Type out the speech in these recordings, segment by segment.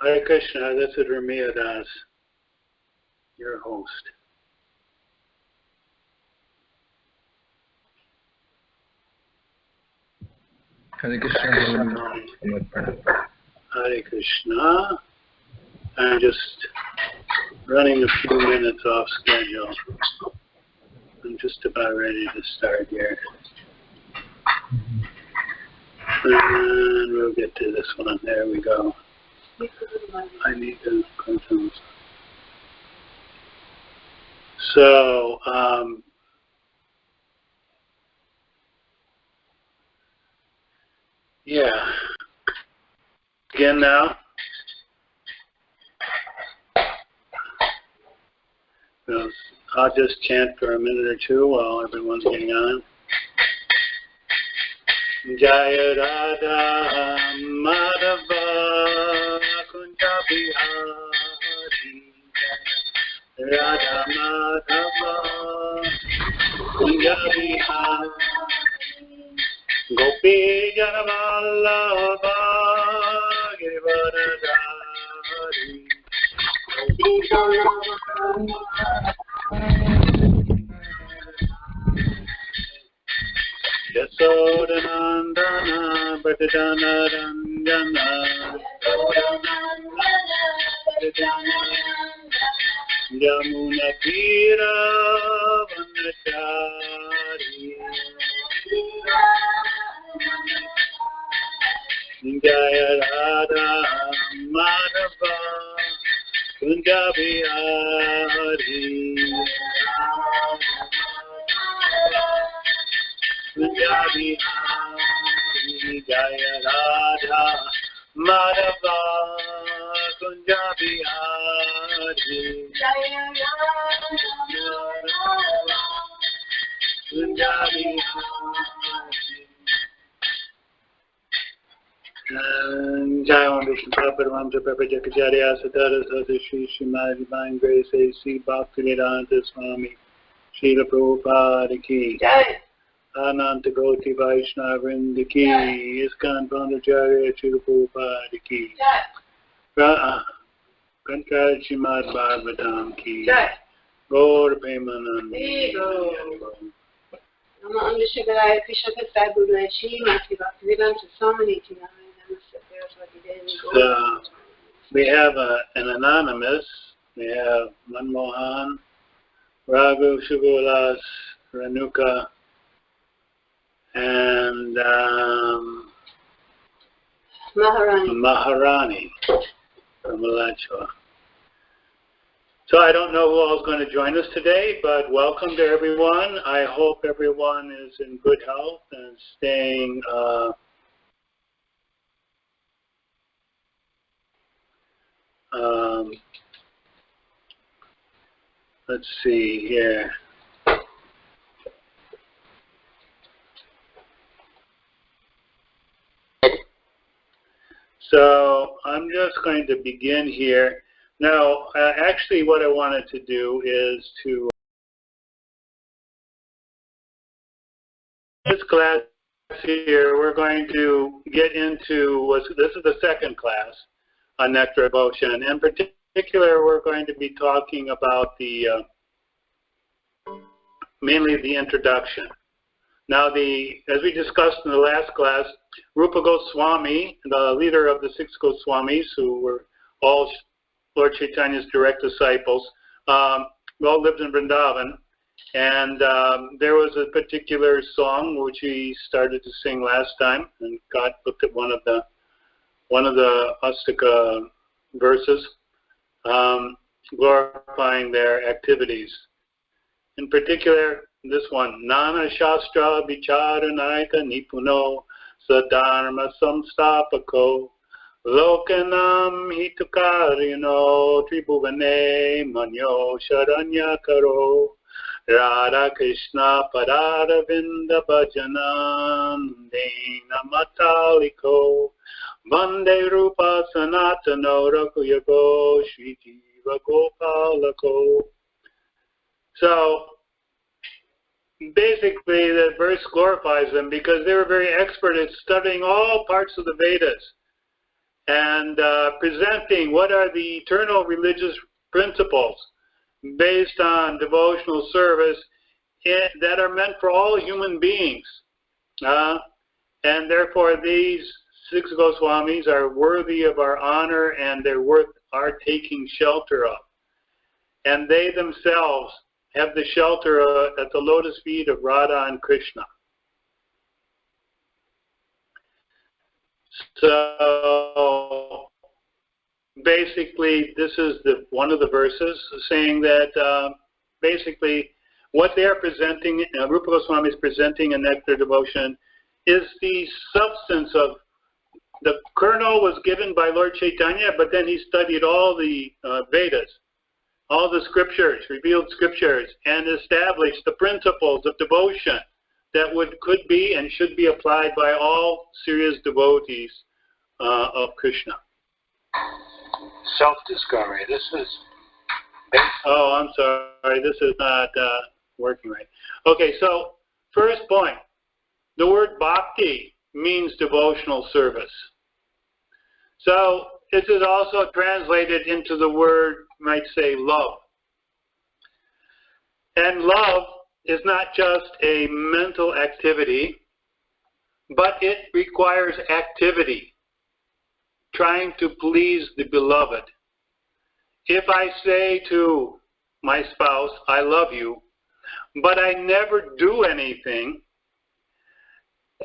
Hare Krishna, this is Ramiya Das, your host. Hare Krishna. Hare Krishna. I'm just running a few minutes off schedule. I'm just about ready to start here. And we'll get to this one. There we go. I need to confirm. So, yeah. Again now. I'll just chant for a minute or two while everyone's getting on. Jaya Radha Madhava Kunja Bihari Radha Madhava Kunja Bihari Gopi Janavallabha Giridharadhari Gopi Janavallabha Yasodanandana Bhattadana Ranjana Yamuna Tira Vanachari Jaya Radha Madhava Kunja Bihari Kunja Bihari Jaya Radha Madhava Kunja Bihari Jaya Radha Kunja Bihari Jai Om Vishnu Prabhupada Prabhupada Jakacharya Sadhara Sadhu Shri Srimad Divine Grace A.C. Bhakti-vedanta Swami Śrīla Prabhupada Ki Jai Ananta Goti Vaishnava Vrinda Ki ISKCON Tampa Śrīla Prabhupada Ki Jai Kantra Srimad Bhagavatam Ki Jai Gaur Premanand Namo Amrishagaya Krishna Kasai Buddha Shri Mati Bhaktivedanta Swami we have an anonymous. We have Manmohan, Raghu Shubulas, Renuka, and Maharani from Alachua. So I don't know who else is going to join us today, but welcome to everyone. I hope everyone is in good health and staying let's see here. So I'm just going to begin here. Now, actually what I wanted to do is to this class here, we're going to get into, this is the second class on Nectar Devotion. In particular, we're going to be talking about the mainly the introduction. Now, as we discussed in the last class, Rūpa Gosvāmī, the leader of the 6 Gosvāmīs, who were all Lord Chaitanya's direct disciples, all lived in Vrindavan, and there was a particular song which he started to sing last time, and God looked at one of the ISKCON verses, glorifying their activities. In particular, this one, Nana Shastra Vicharanayaka Nipuno Sadharma Samstapako Lokanam Hitukarino Tribhuvane Manyo Sharanya Karo Radha Krishna Pararavinda Bhajanan Dena Mataliko Vande Rūpa Sanatano Rakuyago Shri Jiva Gopalako. So basically the verse glorifies them because they were very expert at studying all parts of the Vedas. and presenting what are the eternal religious principles based on devotional service that are meant for all human beings. And therefore these 6 Goswamis are worthy of our honor, and they're worth our taking shelter of. And they themselves have the shelter at the lotus feet of Radha and Krishna. So basically, this is one of the verses saying that basically what they are presenting, Rūpa Gosvāmī is presenting in Nectar devotion, is the substance of the kernel was given by Lord Chaitanya, but then he studied all the Vedas, all the scriptures, revealed scriptures, and established the principles of devotion that could be and should be applied by all serious devotees of Krishna. Self-discovery. This is... Oh, I'm sorry. This is not working right. Okay, so first point. The word bhakti means devotional service. So this is also translated into the word, you might say, love. And love is not just a mental activity, but it requires activity, trying to please the beloved. If I say to my spouse, I love you, but I never do anything,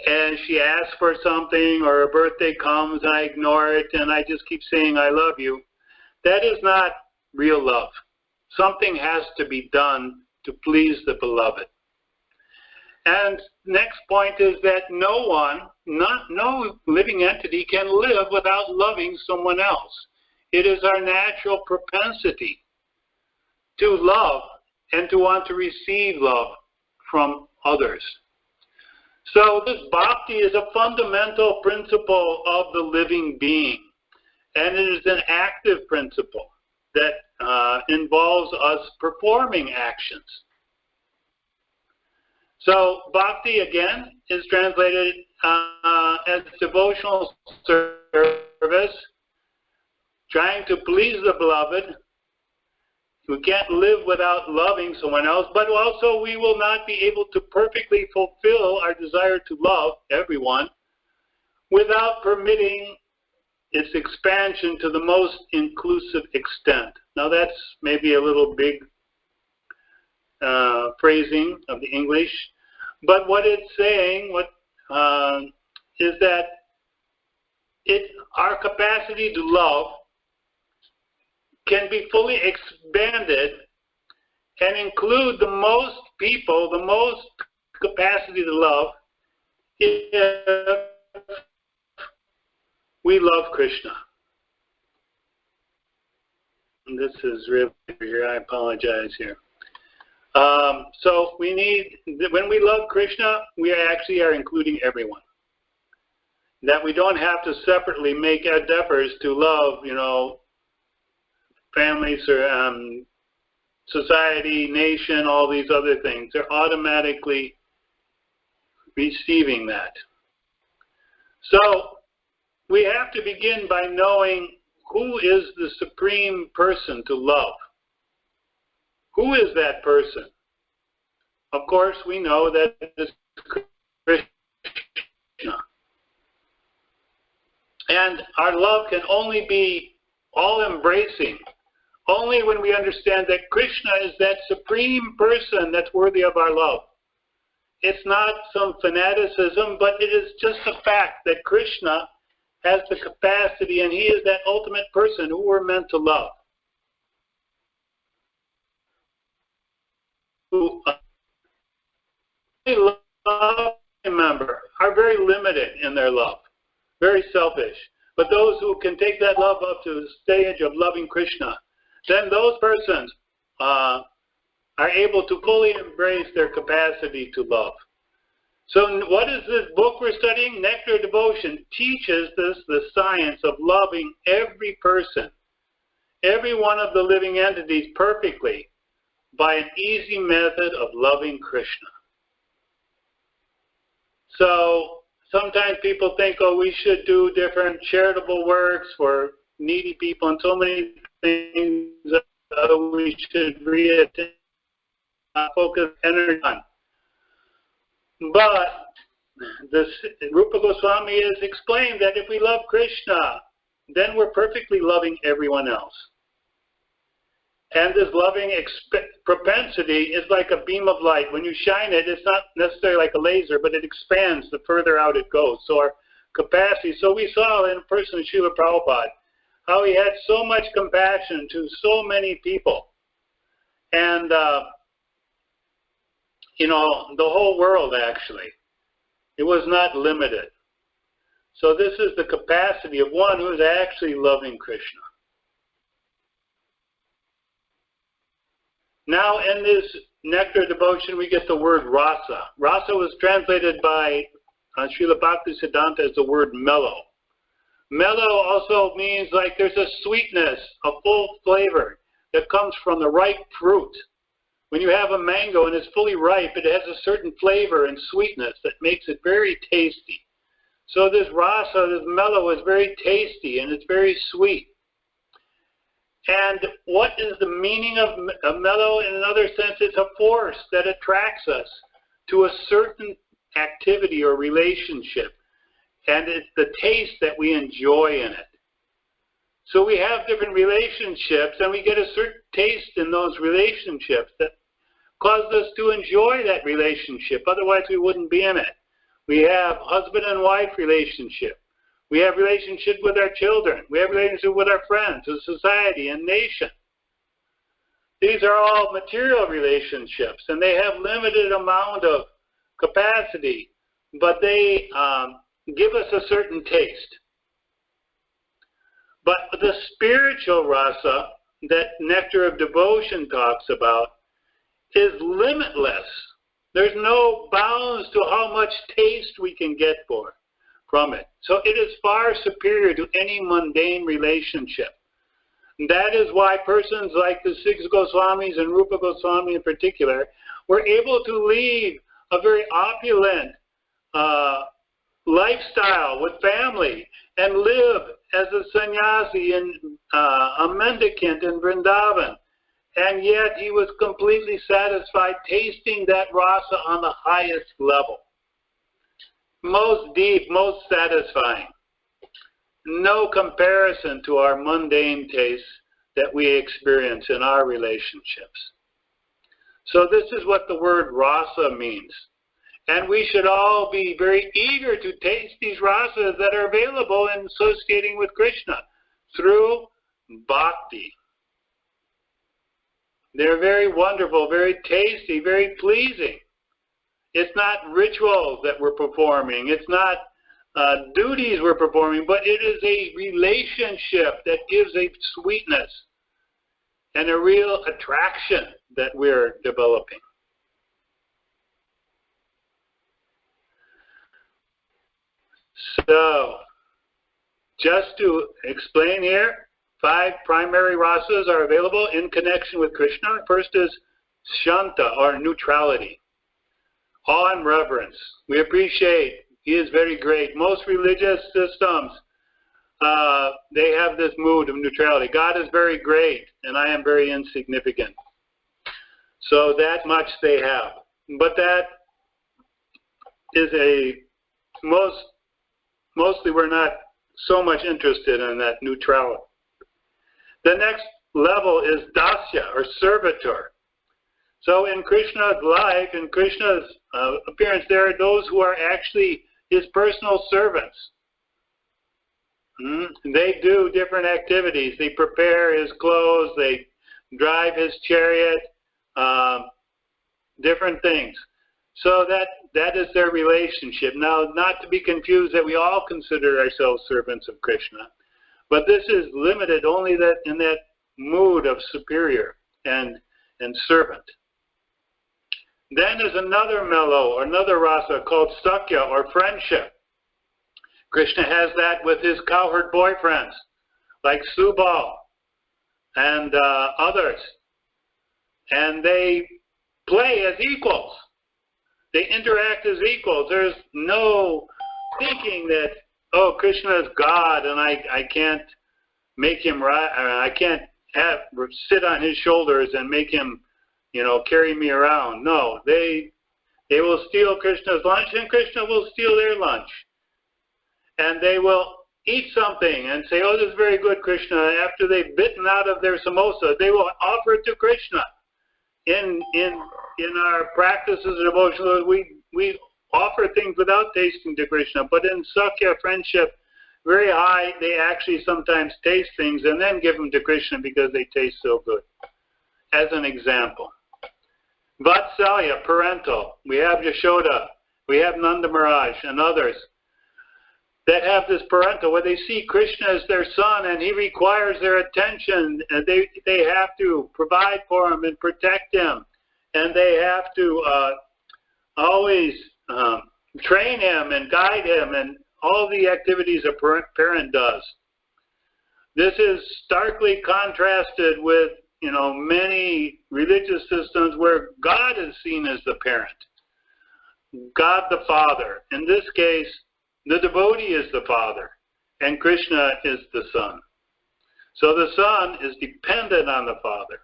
and she asks for something, or her birthday comes and I ignore it and I just keep saying I love you, that is not real love. Something has to be done to please the beloved. And next point is that no living entity can live without loving someone else. It is our natural propensity to love and to want to receive love from others. So this bhakti is a fundamental principle of the living being, and it is an active principle that involves us performing actions. So bhakti, again, is translated as devotional service, trying to please the beloved. We can't live without loving someone else, but also we will not be able to perfectly fulfill our desire to love everyone without permitting its expansion to the most inclusive extent. Now that's maybe a little big phrasing of the English, but what it's saying is that our capacity to love can be fully expanded and include the most people, the most capacity to love, if we love Krishna. And this is really here, I apologize here. So we need, when we love Krishna, we actually are including everyone. That we don't have to separately make endeavors to love, families or society, nation, all these other things. They're automatically receiving that. So we have to begin by knowing who is the supreme person to love. Who is that person? Of course, we know that it's Krishna. And our love can only be all-embracing only when we understand that Krishna is that supreme person that's worthy of our love. It's not some fanaticism, but it is just a fact that Krishna has the capacity, and he is that ultimate person who we're meant to love. Who love, remember, are very limited in their love, very selfish. But those who can take that love up to the stage of loving Krishna, then those persons are able to fully embrace their capacity to love. So what is this book we're studying? Nectar Devotion teaches us the science of loving every person, every one of the living entities perfectly by an easy method of loving Krishna. So sometimes people think, oh, we should do different charitable works for needy people and so many things we should focus energy on. But this Rūpa Gosvāmī has explained that if we love Krishna, then we're perfectly loving everyone else. And this loving propensity is like a beam of light. When you shine it, it's not necessarily like a laser, but it expands the further out it goes. So our capacity, so we saw in a person, Śrīla Prabhupada, how he had so much compassion to so many people. And, you know, the whole world actually. It was not limited. So this is the capacity of one who is actually loving Krishna. Now in this nectar devotion we get the word rasa. Rasa was translated by Śrīla Bhakti-vedanta as the word mellow. Mellow also means like there's a sweetness, a full flavor that comes from the ripe fruit. When you have a mango and it's fully ripe, it has a certain flavor and sweetness that makes it very tasty. So this rasa, this mellow, is very tasty and it's very sweet. And what is the meaning of mellow? In another sense, it's a force that attracts us to a certain activity or relationship. And it's the taste that we enjoy in it. So we have different relationships and we get a certain taste in those relationships that causes us to enjoy that relationship. Otherwise we wouldn't be in it. We have husband and wife relationship. We have relationship with our children. We have relationship with our friends, with society and nation. These are all material relationships and they have limited amount of capacity, but they give us a certain taste. But the spiritual rasa that Nectar of Devotion talks about is limitless. There's no bounds to how much taste we can get from it. So it is far superior to any mundane relationship. And that is why persons like the six Goswāmīs and Rūpa Gosvāmī in particular were able to lead a very opulent lifestyle with family and live as a sannyasi and a mendicant in Vrindavan. And yet he was completely satisfied tasting that rasa on the highest level. Most deep, most satisfying. No comparison to our mundane tastes that we experience in our relationships. So this is what the word rasa means. And we should all be very eager to taste these rasas that are available in associating with Krishna through bhakti. They're very wonderful, very tasty, very pleasing. It's not rituals that we're performing. It's not duties we're performing, but it is a relationship that gives a sweetness and a real attraction that we're developing. So, just to explain here, 5 primary rasas are available in connection with Krishna. First is shanta, or neutrality. Awe and reverence. We appreciate. He is very great. Most religious systems, they have this mood of neutrality. God is very great, and I am very insignificant. So that much they have. But that is mostly we're not so much interested in that neutrality. The next level is dasya, or servitor. So in Krishna's life, in Krishna's appearance, there are those who are actually his personal servants. They do different activities. They prepare his clothes, they drive his chariot, different things. So that is their relationship. Now, not to be confused that we all consider ourselves servants of Krishna, but this is limited only that in that mood of superior and servant. Then there's another mellow, or another rasa called sakya, or friendship. Krishna has that with his cowherd boyfriends, like Subal and others. And they play as equals. They interact as equals. There's no thinking that, oh, Krishna is God, and I can't make him I can't sit on his shoulders and make him, carry me around. No, they will steal Krishna's lunch, and Krishna will steal their lunch. And they will eat something and say, oh, this is very good, Krishna. After they've bitten out of their samosa, they will offer it to Krishna. In our practices of devotional, we offer things without tasting to Krishna. But in Sakhya friendship, very high, they actually sometimes taste things and then give them to Krishna because they taste so good. As an example. Vatsalya, parental. We have Yashoda. We have Nanda Maharaj and others that have this parental where they see Krishna as their son and he requires their attention. And they have to provide for him and protect him. And they have to always train him and guide him and all the activities a parent does. This is starkly contrasted with many religious systems where God is seen as the parent, God the Father. In this case, the devotee is the father, and Krishna is the son. So the son is dependent on the father.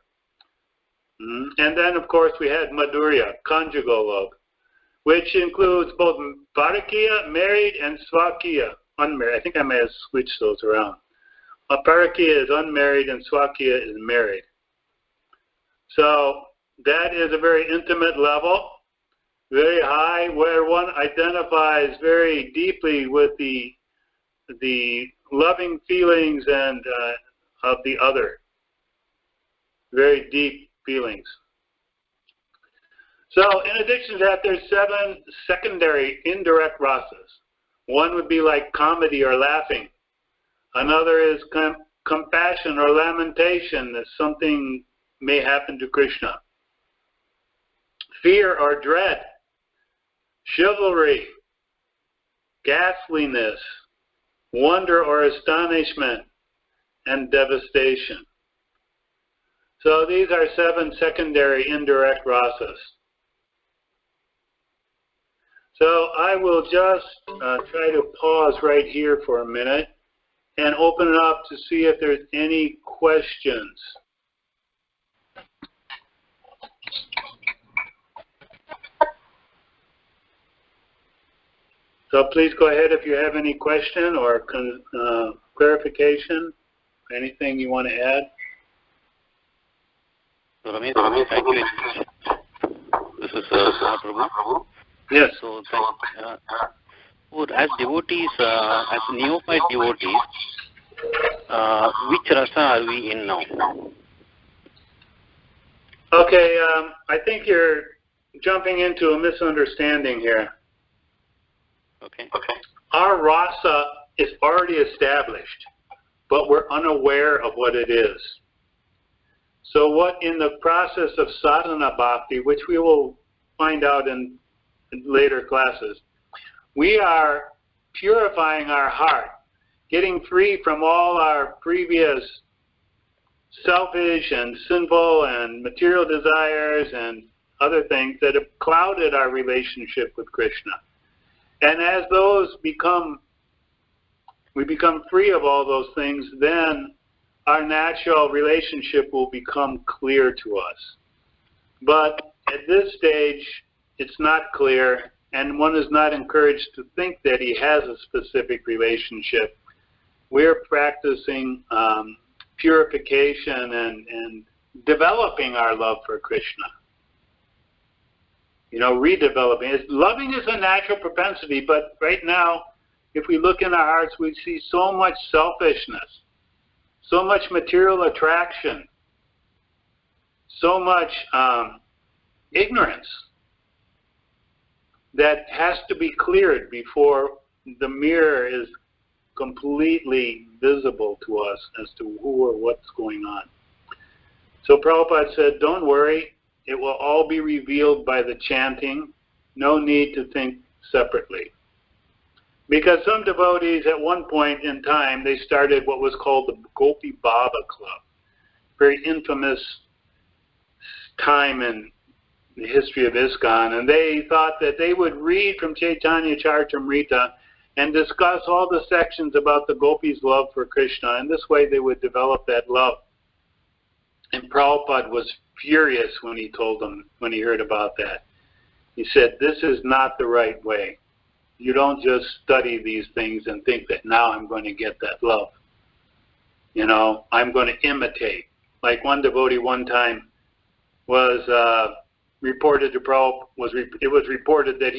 And then, of course, we had Madhurya, conjugal love, which includes both Parakiya, married, and Swakiya, unmarried. I think I may have switched those around. Parakiya is unmarried, and Swakiya is married. So that is a very intimate level, very high, where one identifies very deeply with the loving feelings and of the other. Very deep feelings. So in addition to that, there's 7 secondary indirect rasas. One would be like comedy or laughing. Another is compassion or lamentation, that something may happen to Krishna. Fear or dread. Chivalry. Ghastliness. Wonder or astonishment. And devastation. So these are 7 secondary indirect rasas. So I will just try to pause right here for a minute and open it up to see if there's any questions. So please go ahead if you have any question or clarification, anything you want to add. Ramiya, thank you. This is Ramiya Prabhu. Yes. So, as devotees, as neophyte devotees, which rasa are we in now? Okay, I think you're jumping into a misunderstanding here. Okay. Our rasa is already established, but we're unaware of what it is. So what in the process of sadhana bhakti, which we will find out in later classes, we are purifying our heart, getting free from all our previous selfish and sinful and material desires and other things that have clouded our relationship with Krishna. And as we become free of all those things, then our natural relationship will become clear to us. But at this stage, it's not clear, and one is not encouraged to think that he has a specific relationship. We're practicing purification and developing our love for Krishna. Redeveloping. Loving is a natural propensity, but right now, if we look in our hearts, we see so much selfishness, so much material attraction, so much ignorance that has to be cleared before the mirror is completely visible to us as to who or what's going on. So Prabhupada said, don't worry, it will all be revealed by the chanting. No need to think separately. Because some devotees at one point in time, they started what was called the Gopi Baba Club. Very infamous time in the history of ISKCON. And they thought that they would read from Chaitanya Charitamrita and discuss all the sections about the gopis' love for Krishna, and this way they would develop that love. And Prabhupada was furious when he told them, when he heard about that. He said, this is not the right way. You don't just study these things and think that now I'm going to get that love. You know, I'm going to imitate. Like one devotee one time was reported to Prabhupada, it was reported that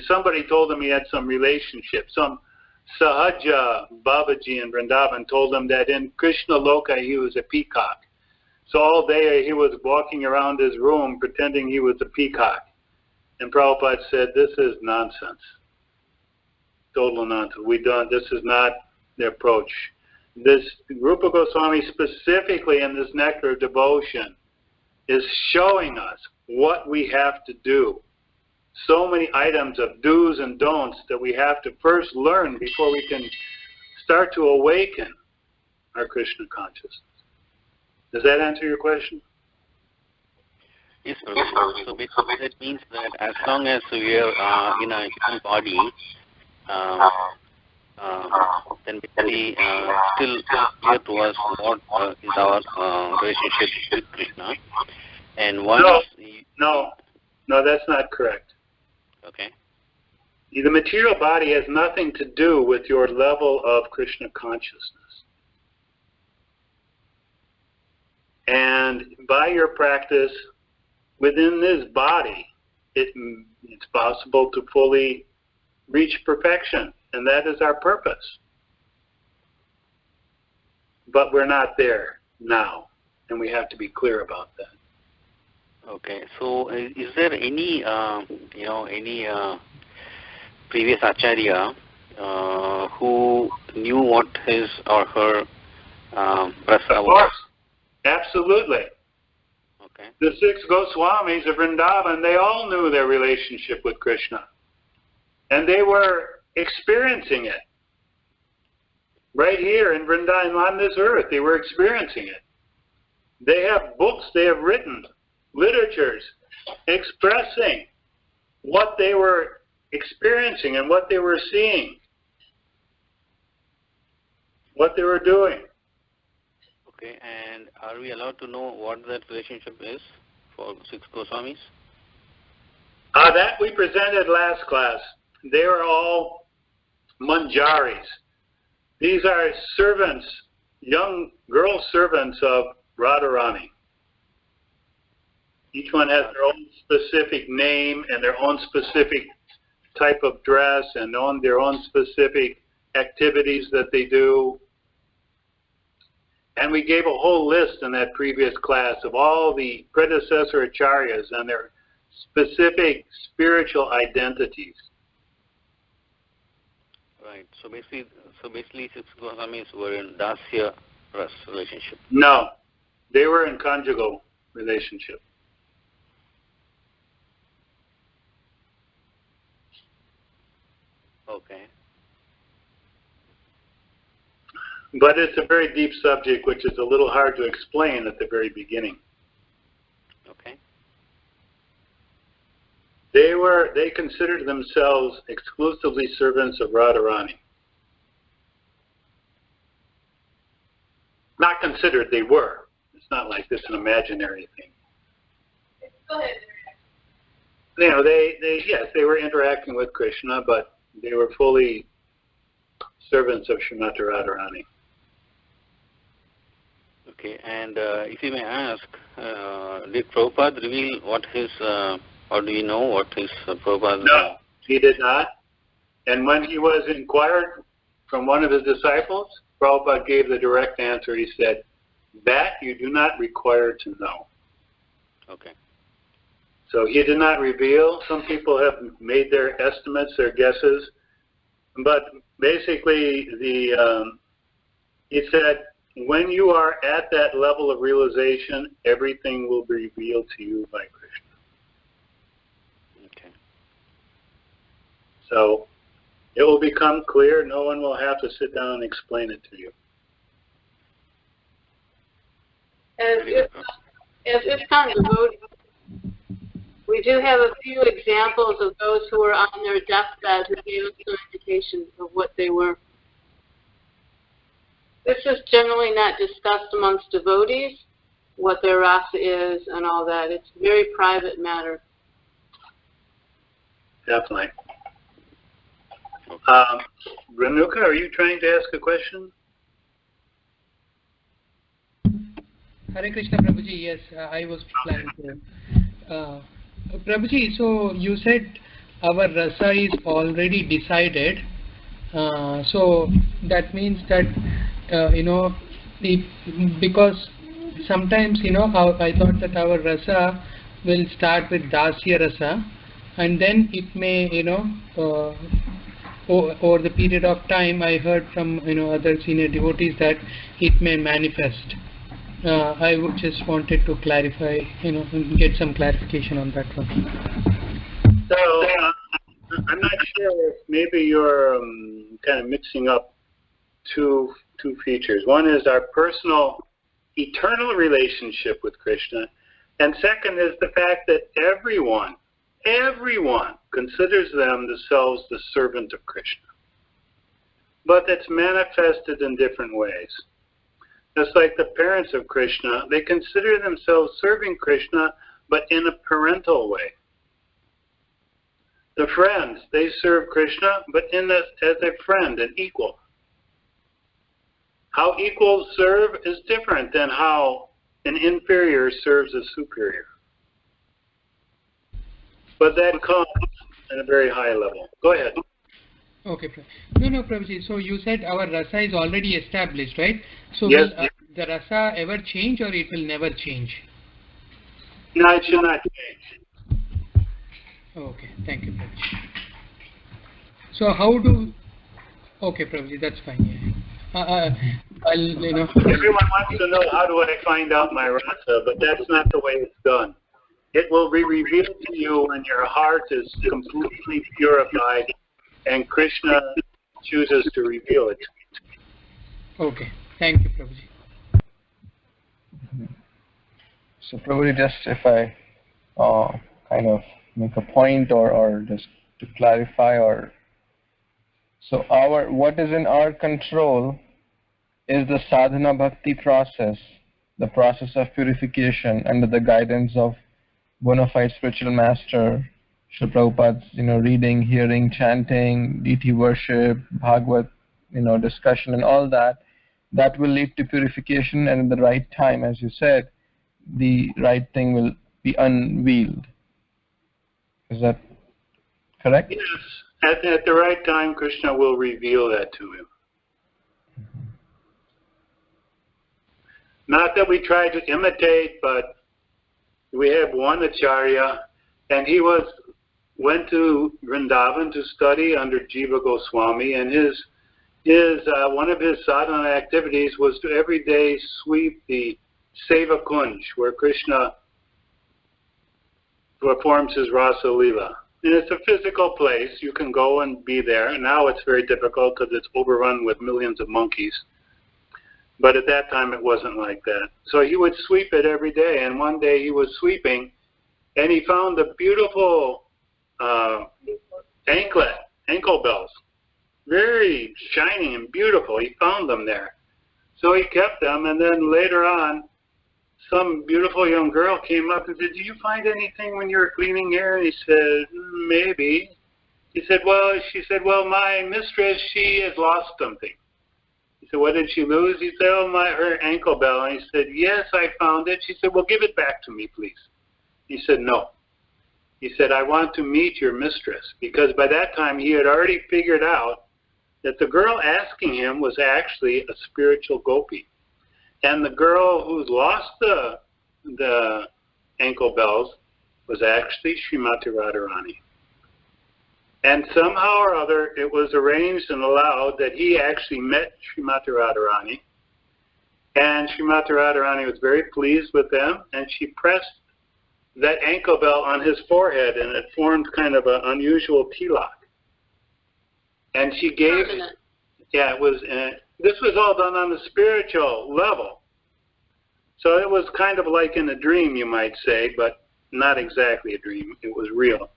somebody told him he had some relationship. Some Sahaja Babaji in Vrindavan told him that in Krishna Loka he was a peacock. So all day he was walking around his room pretending he was a peacock. And Prabhupada said, this is nonsense. Total nonsense. This is not the approach. This Rūpa Gosvāmī specifically in this Nectar of Devotion is showing us what we have to do. So many items of do's and don'ts that we have to first learn before we can start to awaken our Krishna consciousness. Does that answer your question? Yes, Prabhu. So basically that means that as long as we are in a human body, then basically still clear to us what is our relationship with Krishna. And once No, that's not correct. Okay. The material body has nothing to do with your level of Krishna consciousness. And by your practice within this body, it's possible to fully reach perfection, and that is our purpose. But we're not there now, and we have to be clear about that. Okay. So, is there any previous acharya who knew what his or her prasada was? Of course. Absolutely. Okay. The 6 Goswāmīs of Vrindavan, they all knew their relationship with Krishna. And they were experiencing it. Right here in Vrindavan, on this earth, they were experiencing it. They have books they have written, literatures, expressing what they were experiencing and what they were seeing, what they were doing. Okay, and are we allowed to know what that relationship is for 6 Goswāmīs? That we presented last class. They are all manjaris. These are servants, young girl servants of Radharani. Each one has their own specific name and their own specific type of dress and their own specific activities that they do. And we gave a whole list in that previous class of all the predecessor acharyas and their specific spiritual identities. Right. So basically 6 Goswāmīs were in Dasya Ras relationship. No, they were in conjugal relationship. Okay. But it's a very deep subject, which is a little hard to explain at the very beginning. Okay. They considered themselves exclusively servants of Radharani. Not considered, they were. It's not like this an imaginary thing. Go ahead. You know, they were interacting with Krishna, but they were fully servants of Srimati Radharani. Okay, and if you may ask, did Prabhupada reveal what his, or do you know what his Prabhupada? No, he did not. And when he was inquired from one of his disciples, Prabhupada gave the direct answer. He said, that you do not require to know. Okay. So he did not reveal. Some people have made their estimates, their guesses. But basically, he said, when you are at that level of realization, everything will be revealed to you by Krishna. Okay. So it will become clear. No one will have to sit down and explain it to you. As ISKCON devotees, We do have a few examples of those who were on their deathbed who gave us some indication of what they were. This is generally not discussed amongst devotees, what their rasa is and all that. It's a very private matter. Definitely. Renuka, are you trying to ask a question? Hare Krishna, Prabhuji. Yes, I was planning to. Prabhuji, so you said our rasa is already decided. So that means that, because sometimes, I thought that our rasa will start with dasya rasa, and then it may, over the period of time, I heard from, other senior devotees that it may manifest. I would just wanted to clarify, get some clarification on that one. So, I'm not sure if maybe you're kind of mixing up two features. One is our personal eternal relationship with Krishna, and second is the fact that everyone considers themselves the servant of Krishna. But it's manifested in different ways. Just like the parents of Krishna, they consider themselves serving Krishna, but in a parental way. The friends, they serve Krishna, but as a friend, an equal. How equals serve is different than how an inferior serves a superior. But that comes at a very high level. Go ahead. Okay, no, Prabhuji. So you said our rasa is already established, right? So yes. Will the rasa ever change, or it will never change? No, it should not change. Okay, thank you, Prabhuji. So how do? Okay, Prabhuji, that's fine. Yeah. Everyone wants to know, how do I find out my rasa? But that's not the way it's done. It will be revealed to you when your heart is completely purified and Krishna chooses to reveal it. Okay. Thank you, Prabhuji. So Prabhuji, just if I kind of make a point or just to clarify, so what is in our control is the sadhana bhakti process, the process of purification under the guidance of bona fide spiritual master, Śrīla Prabhupada's, reading, hearing, chanting, deity worship, Bhagavad, discussion and all that will lead to purification, and at the right time, as you said, the right thing will be unveiled. Is that correct? Yes. At the right time, Krishna will reveal that to him. Not that we try to imitate, but we have one acharya, and he went to Vrindavan to study under Jiva Gosvāmī, and his one of his sadhana activities was to every day sweep the Seva Kunj, where Krishna performs his Rasa Leela. And it's a physical place. You can go and be there. Now it's very difficult because it's overrun with millions of monkeys. But at that time it wasn't like that. So he would sweep it every day, and one day he was sweeping, and he found the beautiful ankle bells. Very shiny and beautiful. He found them there. So he kept them, and then later on, some beautiful young girl came up and said, "Do you find anything when you're cleaning here?" And he said, "Maybe." She said, well, my mistress, she has lost something. He said, "What did she lose?" He said, her ankle bell. And he said, "Yes, I found it." She said, "Well, give it back to me, please." He said, "No." He said, "I want to meet your mistress," because by that time he had already figured out that the girl asking him was actually a spiritual gopi. And the girl who's lost the ankle bells was actually Srimati Radharani. And somehow or other, it was arranged and allowed that he actually met Srimati Radharani. And Srimati Radharani was very pleased with them, and she pressed that ankle bell on his forehead, and it formed kind of an unusual tilak. And she gave, this was all done on the spiritual level. So it was kind of like in a dream, you might say, but not exactly a dream, it was real.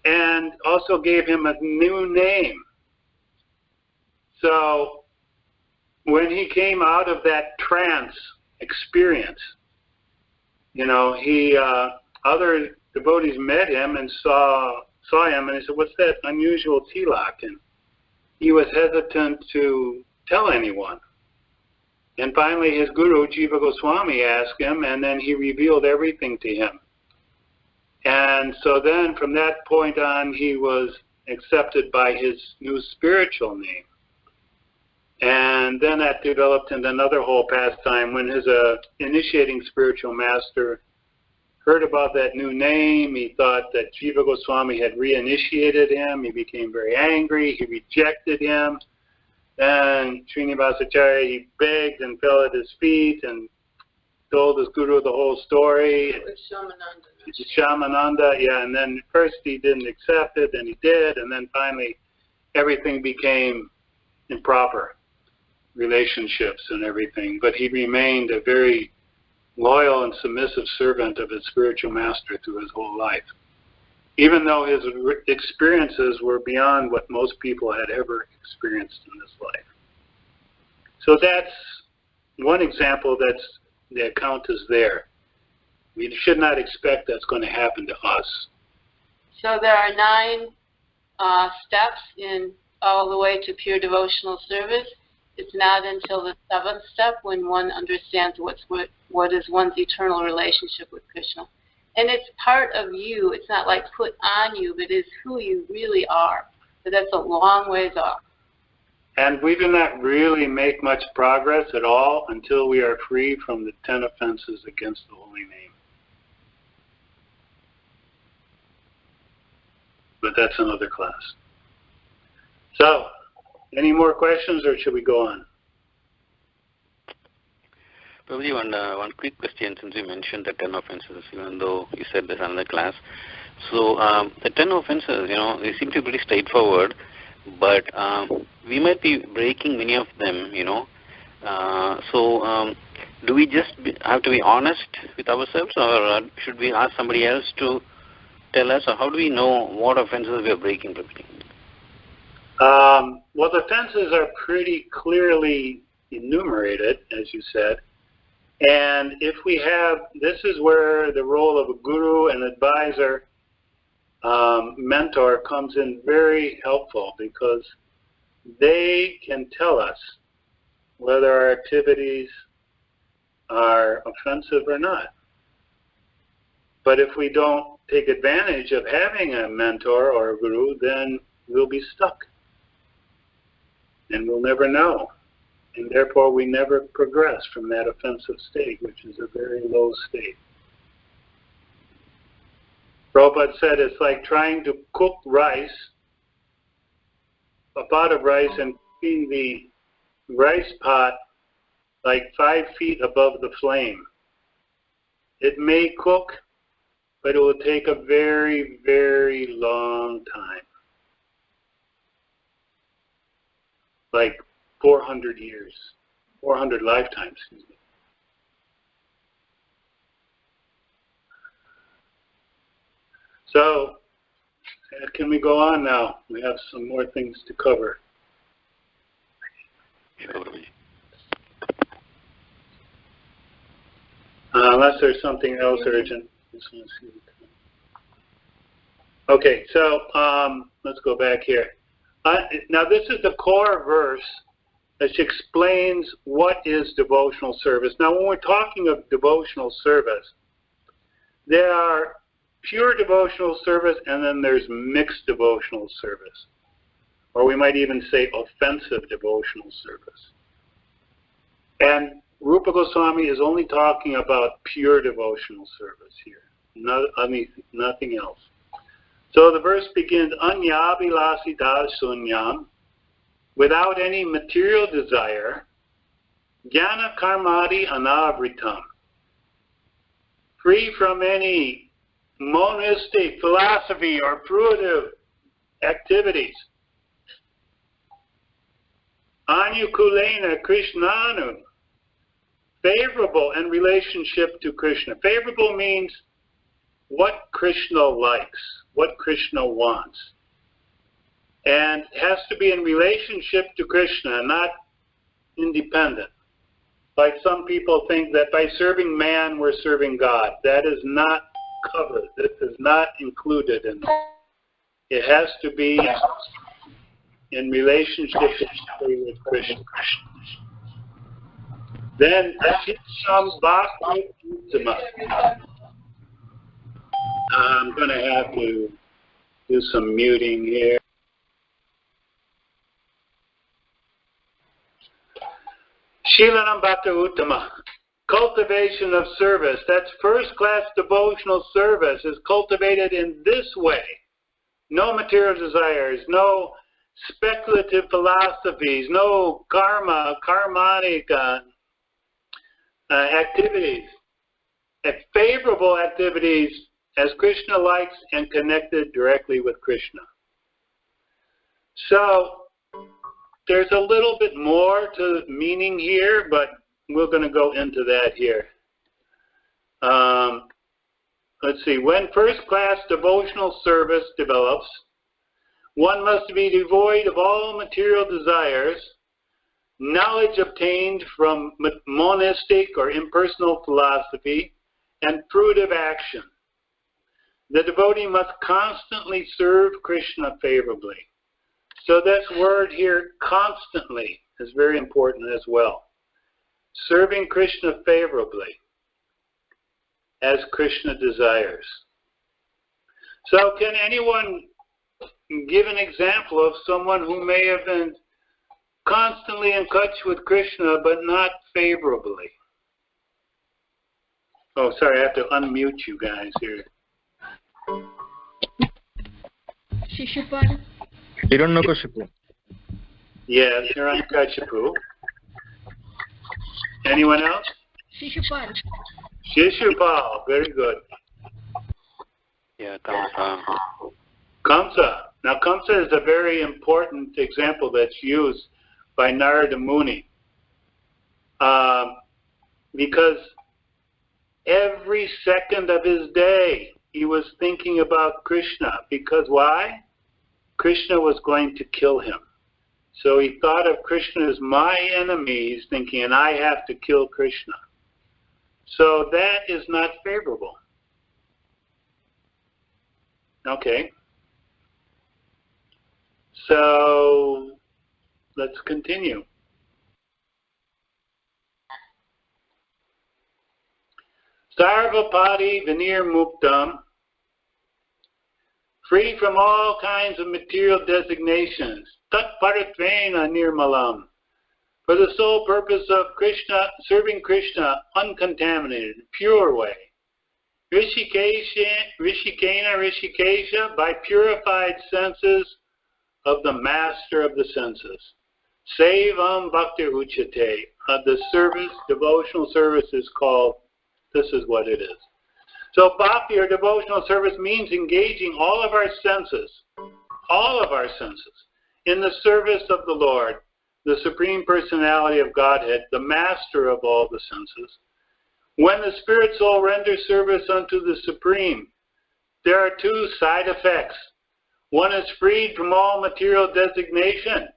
And also gave him a new name. So when he came out of that trance experience, you know, other devotees met him and saw him, and he said, "What's that unusual tilak?" And he was hesitant to tell anyone. And finally his guru, Jiva Goswami, asked him, and then he revealed everything to him. And so then from that point on, he was accepted by his new spiritual name. And then that developed into another whole pastime when his initiating spiritual master heard about that new name. He thought that Jiva Goswami had reinitiated him. He became very angry. He rejected him. Then Srinivasacharya, he begged and fell at his feet and told his guru the whole story. Shamananda, yeah, and then first he didn't accept it, then he did, and then finally everything became improper, relationships and everything. But he remained a very loyal and submissive servant of his spiritual master through his whole life, even though his experiences were beyond what most people had ever experienced in this life. So that's one example. That's the account is there. We should not expect that's going to happen to us. So there are 9 steps in all the way to pure devotional service. It's not until the 7th step when one understands what is one's eternal relationship with Krishna. And it's part of you. It's not like put on you, but it's who you really are. But that's a long ways off. And we do not really make much progress at all until we are free from the 10 offenses against the holy name. But that's another class. So, any more questions, or should we go on? Prabhuji, one quick question, since you mentioned the 10 offenses, even though you said there's another class. So the 10 offenses, you know, they seem to be pretty straightforward, but we might be breaking many of them, you know. So do we just have to be honest with ourselves, or should we ask somebody else to tell us, or how do we know what offenses we are breaking, Prabhuji? Well, the offenses are pretty clearly enumerated, as you said. And if we have, this is where the role of a guru, an advisor, mentor comes in very helpful, because they can tell us whether our activities are offensive or not. But if we don't take advantage of having a mentor or a guru, then we'll be stuck. And we'll never know. And therefore we never progress from that offensive state, which is a very low state. Prabhupada said it's like trying to cook rice, a pot of rice, and keeping the rice pot like 5 feet above the flame. It may cook, but it will take a very, very long time. Like 400 years, 400 lifetimes, excuse me. So, can we go on now? We have some more things to cover. Unless there's something else urgent. Okay, so let's go back here. Now this is the core verse that explains what is devotional service. Now when we're talking of devotional service, there are pure devotional service and then there's mixed devotional service. Or we might even say offensive devotional service. And Rūpa Goswami is only talking about pure devotional service here, nothing else. So the verse begins, Anyabhilasita sunyam, without any material desire, jnana karmadi anavritam, free from any monistic philosophy or fruitive activities. Anukulena krishnanu, favorable in relationship to Krishna. Favorable means what Krishna likes, what Krishna wants. And it has to be in relationship to Krishna, not independent. Like some people think that by serving man, we're serving God. That is not covered. This is not included in this. It has to be in relationship with Krishna. Then, Bhakti-rasāmṛta-sindhu. I'm going to have to do some muting here. Śrīla Bhakti-uttama. Cultivation of service. That's first-class devotional service is cultivated in this way. No material desires, no speculative philosophies, no karmic activities. Favorable activities as Krishna likes and connected directly with Krishna. So, there's a little bit more to meaning here, but we're going to go into that here. Let's see. When first-class devotional service develops, one must be devoid of all material desires, knowledge obtained from monistic or impersonal philosophy, and fruitive action. The devotee must constantly serve Krishna favorably. So this word here, constantly, is very important as well. Serving Krishna favorably, as Krishna desires. So can anyone give an example of someone who may have been constantly in touch with Krishna but not favorably? Oh, sorry, I have to unmute you guys here. Shishupal. Hiranyakashipu. Yes, Hiranyakashipu. Anyone else? Shishupal. Shishupal, very good. Yeah, Kamsa. Kamsa. Now, Kamsa is a very important example that's used by Narada Muni. Because every second of his day, he was thinking about Krishna. Because why? Krishna was going to kill him. So he thought of Krishna as my enemy, he's thinking, and I have to kill Krishna. So that is not favorable. Okay. So let's continue. Sarvapadi Vinir Muktam, free from all kinds of material designations, Tat Paratvena Nirmalam, for the sole purpose of Krishna, serving Krishna uncontaminated, pure way. Rishikena, by purified senses of the master of the senses. Sevam Bhakti Uchate, the service, devotional service is called, this is what it is. So bhakti or devotional service means engaging all of our senses, in the service of the Lord, the Supreme Personality of Godhead, the master of all the senses. When the spirit soul renders service unto the Supreme, there are two side effects. One is freed from all material designation,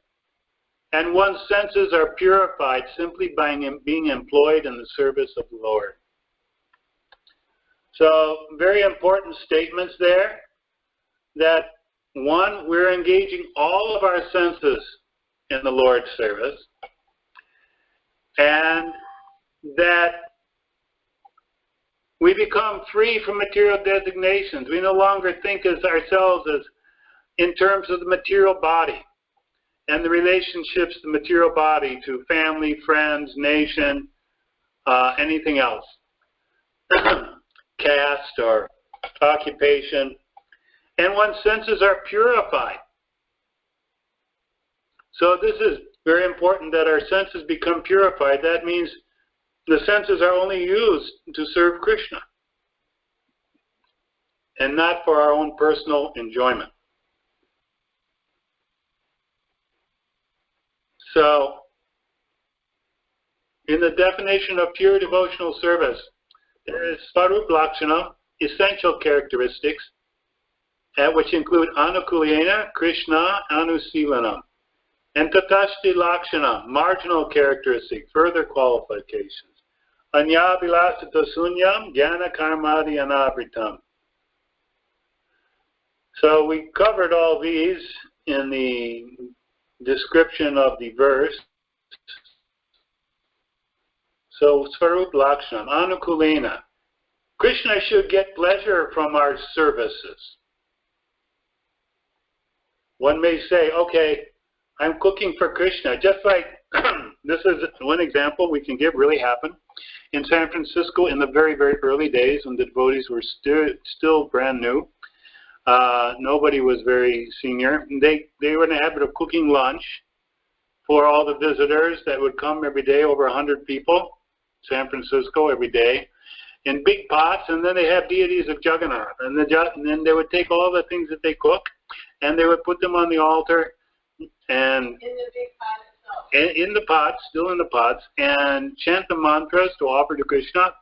and one's senses are purified simply by being employed in the service of the Lord. So, very important statements there, that one, we're engaging all of our senses in the Lord's service, and that we become free from material designations. We no longer think of ourselves as in terms of the material body and the relationships, the material body to family, friends, nation, anything else. Caste or occupation, and one's senses are purified. So this is very important that our senses become purified. That means the senses are only used to serve Krishna and not for our own personal enjoyment. So, in the definition of pure devotional service, there is Svarup Lakshana, essential characteristics, which include anukulena, Krishna, anusilanam, and tatashti lakshana, marginal characteristic, further qualifications. Anyabilasita sunyam, jnana karmadi anavritam. So we covered all these in the description of the verse. So Svarup Lakshanam, Anukulena. Krishna should get pleasure from our services. One may say, okay, I'm cooking for Krishna. Just like, this is one example we can give, really happened. In San Francisco in the very, very early days when the devotees were still brand new. Nobody was very senior. They were in the habit of cooking lunch for all the visitors that would come every day, over 100 people, San Francisco every day, in big pots, and then they have deities of Jagannath. And then they would take all the things that they cook, and they would put them on the altar, and In the big pot itself. in the pots, still in the pots, and chant the mantras to offer to Krishna,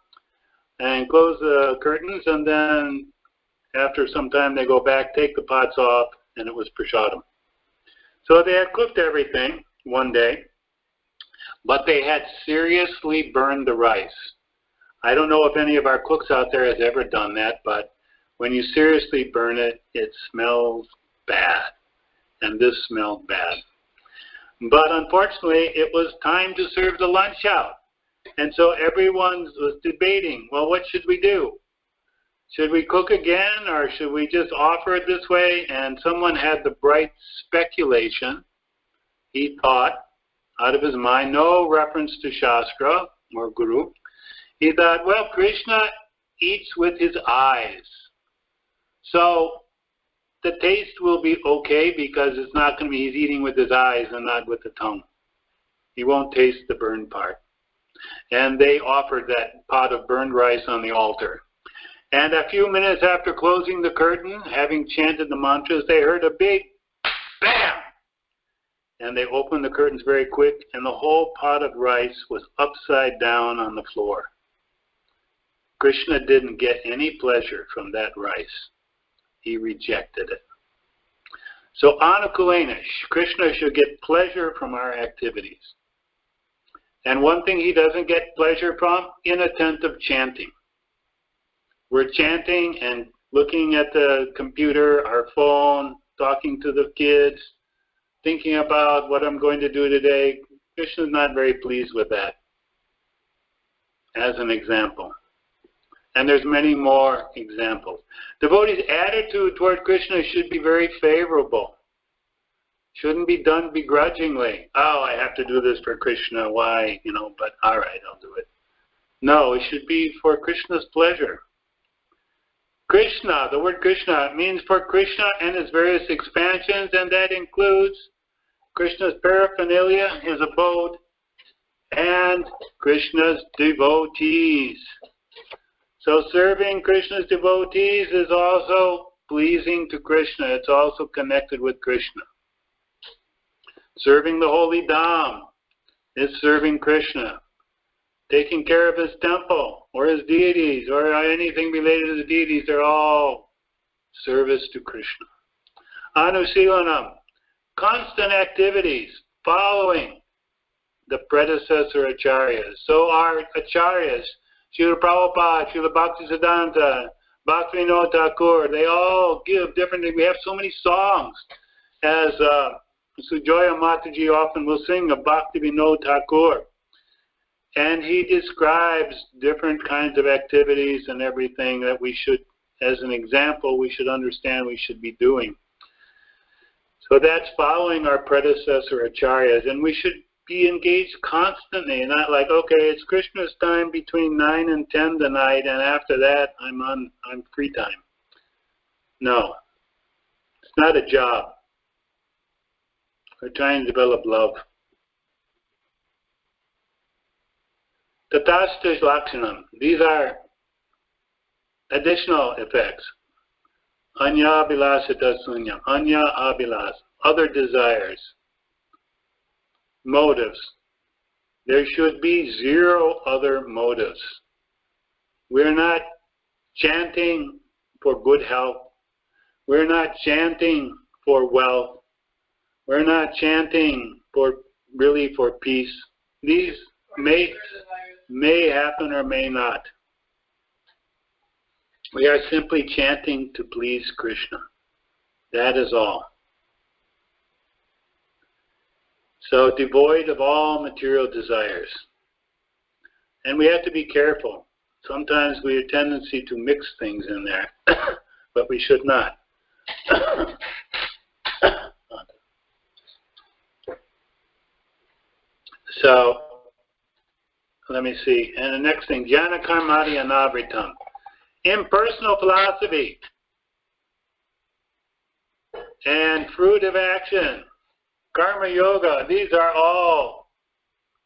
and close the curtains, and then after some time they go back, take the pots off, and it was prasadam. So they had cooked everything one day, but they had seriously burned the rice. I don't know if any of our cooks out there has ever done that, but when you seriously burn it, it smells bad. And this smelled bad. But unfortunately, it was time to serve the lunch out. And so everyone was debating, well, what should we do? Should we cook again, or should we just offer it this way? And someone had the bright speculation. He thought, out of his mind, no reference to Shastra or Guru. He thought, well, Krishna eats with his eyes. So the taste will be okay because it's not going to be, he's eating with his eyes and not with the tongue. He won't taste the burned part. And they offered that pot of burned rice on the altar. And a few minutes after closing the curtain, having chanted the mantras, they heard a big bam! And they opened the curtains very quick, and the whole pot of rice was upside down on the floor. Krishna didn't get any pleasure from that rice. He rejected it. So anukulena, Krishna should get pleasure from our activities. And one thing he doesn't get pleasure from, inattentive chanting. We're chanting and looking at the computer, our phone, talking to the kids, thinking about what I'm going to do today. Krishna's not very pleased with that, as an example. And there's many more examples. Devotees' attitude toward Krishna should be very favorable. Shouldn't be done begrudgingly. Oh, I have to do this for Krishna. Why? But all right, I'll do it. No, it should be for Krishna's pleasure. Krishna, the word Krishna means for Krishna and his various expansions, and that includes Krishna's paraphernalia, his abode, and Krishna's devotees. So serving Krishna's devotees is also pleasing to Krishna. It's also connected with Krishna. Serving the holy Dham is serving Krishna. Taking care of his temple or his deities or anything related to the deities, they're all service to Krishna. Anusilanam, constant activities following the predecessor acharyas. So our acharyas, Śrīla Prabhupada, Śrīla Bhaktivedanta, Bhakti-rasāmṛta-sindhu, they all give different things. We have so many songs, as Sujoya Mataji often will sing of Bhakti-rasāmṛta-sindhu. And he describes different kinds of activities and everything that we should, as an example, we should understand we should be doing. So that's following our predecessor acharyas. And we should be engaged constantly, not like, okay, it's Krishna's time between 9 and 10 tonight, and after that I'm free time. No, it's not a job. We're trying to develop love. Tatashta lakshanam. These are additional effects. Anya abhilasita sunyam. Anya abhilas. Other desires. Motives. There should be zero other motives. We're not chanting for good health. We're not chanting for wealth. We're not chanting for peace. These may happen or may not. We are simply chanting to please Krishna. That is all. So devoid of all material desires. And we have to be careful. Sometimes we have a tendency to mix things in there, but we should not. So, let me see. And the next thing, Jnana Karmati Anavritam. Impersonal philosophy and fruit of action, karma yoga, these are all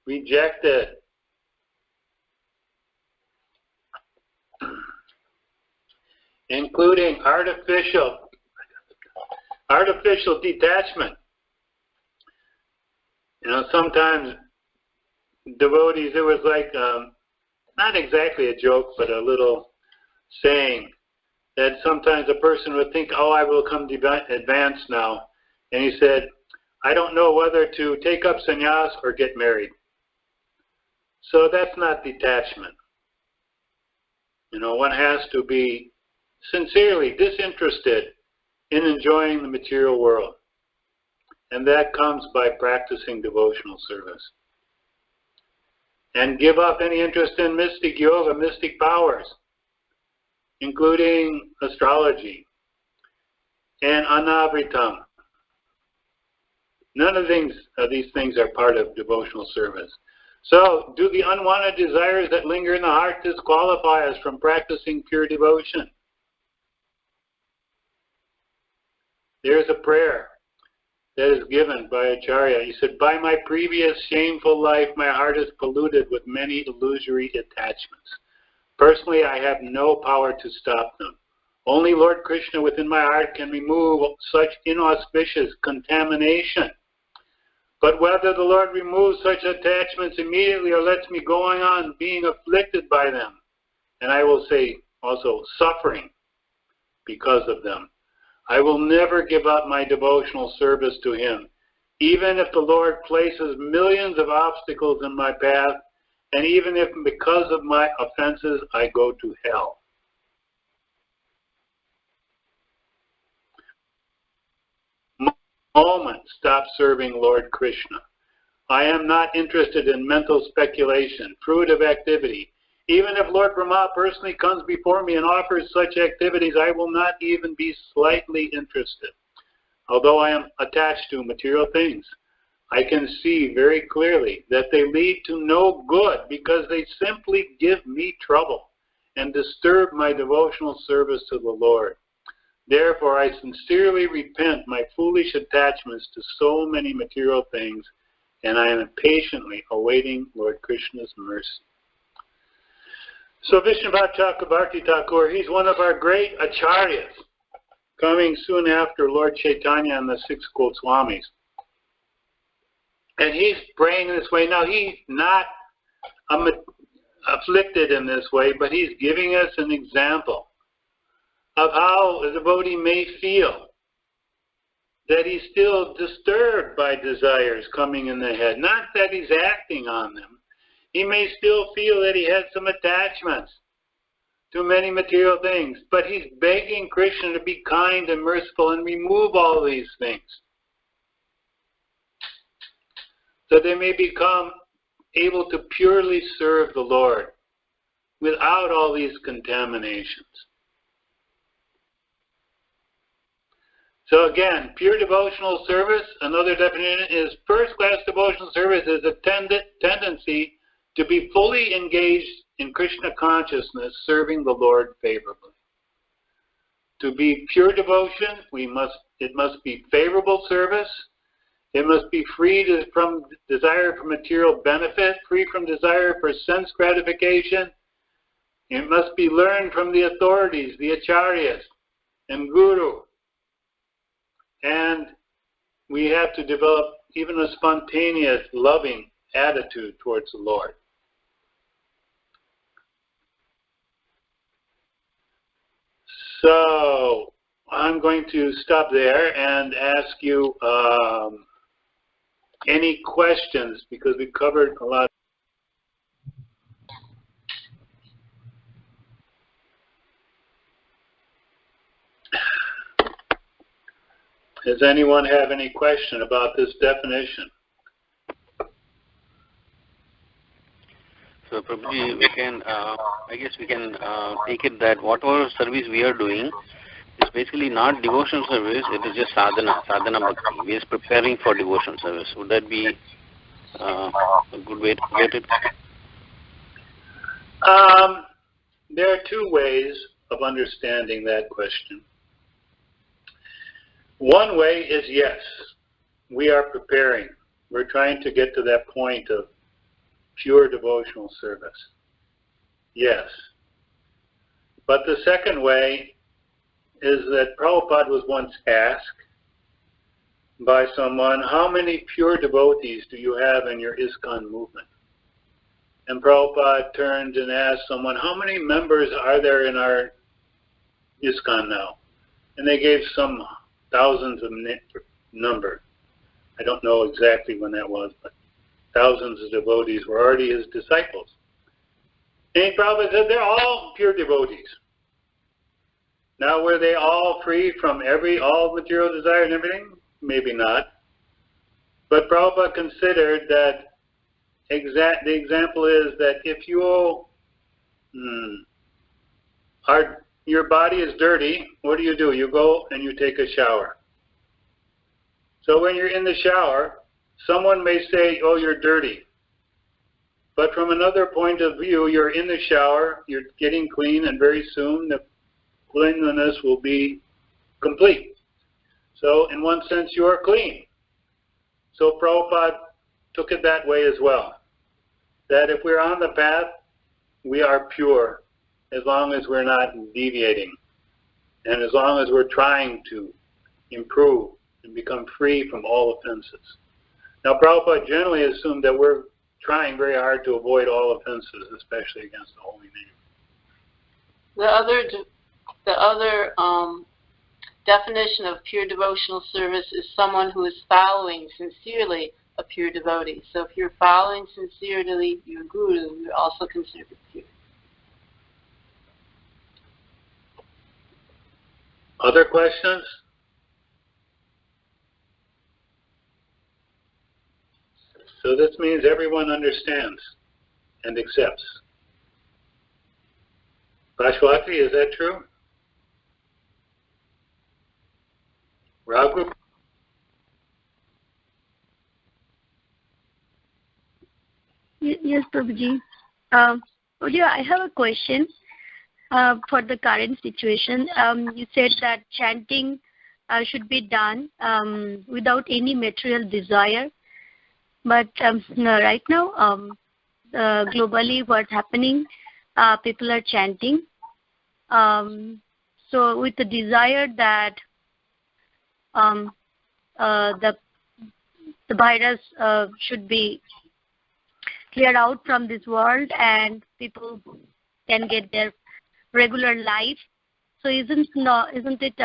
rejected. Including artificial detachment. You know, sometimes devotees, it was like, not exactly a joke, but a little saying that sometimes a person would think, oh, I will come advanced now. And he said, I don't know whether to take up sannyas or get married. So that's not detachment. You know, one has to be sincerely disinterested in enjoying the material world. And that comes by practicing devotional service. And give up any interest in mystic yoga, mystic powers, including astrology and anavritam. None of these things are part of devotional service. So, do the unwanted desires that linger in the heart disqualify us from practicing pure devotion? There's a prayer that is given by Acharya. He said, by my previous shameful life, my heart is polluted with many illusory attachments. Personally, I have no power to stop them. Only Lord Krishna within my heart can remove such inauspicious contamination. But whether the Lord removes such attachments immediately or lets me go on being afflicted by them, and I will say also suffering because of them, I will never give up my devotional service to Him, even if the Lord places millions of obstacles in my path, and even if because of my offenses I go to hell. Moment, stop serving Lord Krishna. I am not interested in mental speculation, fruitive activity. Even if Lord Brahma personally comes before me and offers such activities, I will not even be slightly interested. Although I am attached to material things, I can see very clearly that they lead to no good because they simply give me trouble and disturb my devotional service to the Lord. Therefore, I sincerely repent my foolish attachments to so many material things, and I am impatiently awaiting Lord Krishna's mercy. So Vishnupada Chakrabarti Thakur, he's one of our great acharyas, coming soon after Lord Chaitanya and the 6 Gosvāmīs. And he's praying this way. Now, he's not afflicted in this way, but he's giving us an example of how a devotee may feel that he's still disturbed by desires coming in the head. Not that he's acting on them. He may still feel that he has some attachments to many material things, but he's begging Krishna to be kind and merciful and remove all these things, so they may become able to purely serve the Lord without all these contaminations. So again, pure devotional service, another definition is first-class devotional service is a tendency to be fully engaged in Krishna consciousness, serving the Lord favorably. To be pure devotion, it must be favorable service. It must be free from desire for material benefit, free from desire for sense gratification. It must be learned from the authorities, the acharyas, and guru. And we have to develop even a spontaneous, loving attitude towards the Lord. So I'm going to stop there and ask you any questions, because we covered a lot. Does anyone have any question about this definition? So, Prabhuji, we can, I guess we can take it that whatever service we are doing is basically not devotional service, it is just sadhana bhakti. We are preparing for devotional service. Would that be a good way to get it? There are two ways of understanding that question. One way is yes, we are preparing. We're trying to get to that point of pure devotional service. Yes. But the second way is that Prabhupada was once asked by someone, how many pure devotees do you have in your ISKCON movement? And Prabhupada turned and asked someone, how many members are there in our ISKCON now? And they gave some thousands of number. I don't know exactly when that was, but thousands of devotees were already his disciples. And Prabhupada said they're all pure devotees. Now, were they all free from all material desire and everything? Maybe not. But Prabhupada considered that the example is that if your body is dirty, what do? You go and you take a shower. So when you're in the shower, someone may say, oh, you're dirty. But from another point of view, you're in the shower, you're getting clean, and very soon the cleanliness will be complete. So in one sense, you are clean. So Prabhupada took it that way as well. That if we're on the path, we are pure, as long as we're not deviating, and as long as we're trying to improve and become free from all offenses. Now, Prabhupada generally assumed that we're trying very hard to avoid all offenses, especially against the holy name. The other definition of pure devotional service is someone who is following sincerely a pure devotee. So if you're following sincerely your guru, you're also considered pure. Other questions? So this means everyone understands and accepts. Bhashwati, is that true? Raghu? Yes, Prabhuji. I have a question for the current situation. You said that chanting should be done without any material desire. But right now, globally, what's happening, people are chanting. So with the desire that the virus should be cleared out from this world and people can get their regular life. So isn't it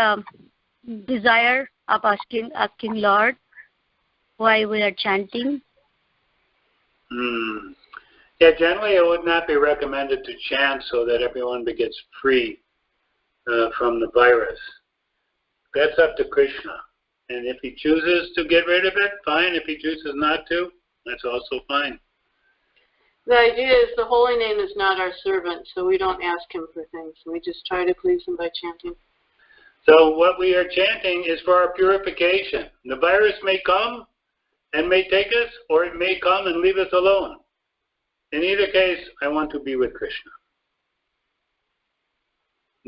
desire of asking Lord why we are chanting? Yeah, generally it would not be recommended to chant so that everyone gets free from the virus. That's up to Krishna. And if he chooses to get rid of it, fine. If he chooses not to, that's also fine. The idea is the holy name is not our servant, so we don't ask him for things. We just try to please him by chanting. So what we are chanting is for our purification. The virus may come and may take us, or it may come and leave us alone. In either case, I want to be with Krishna.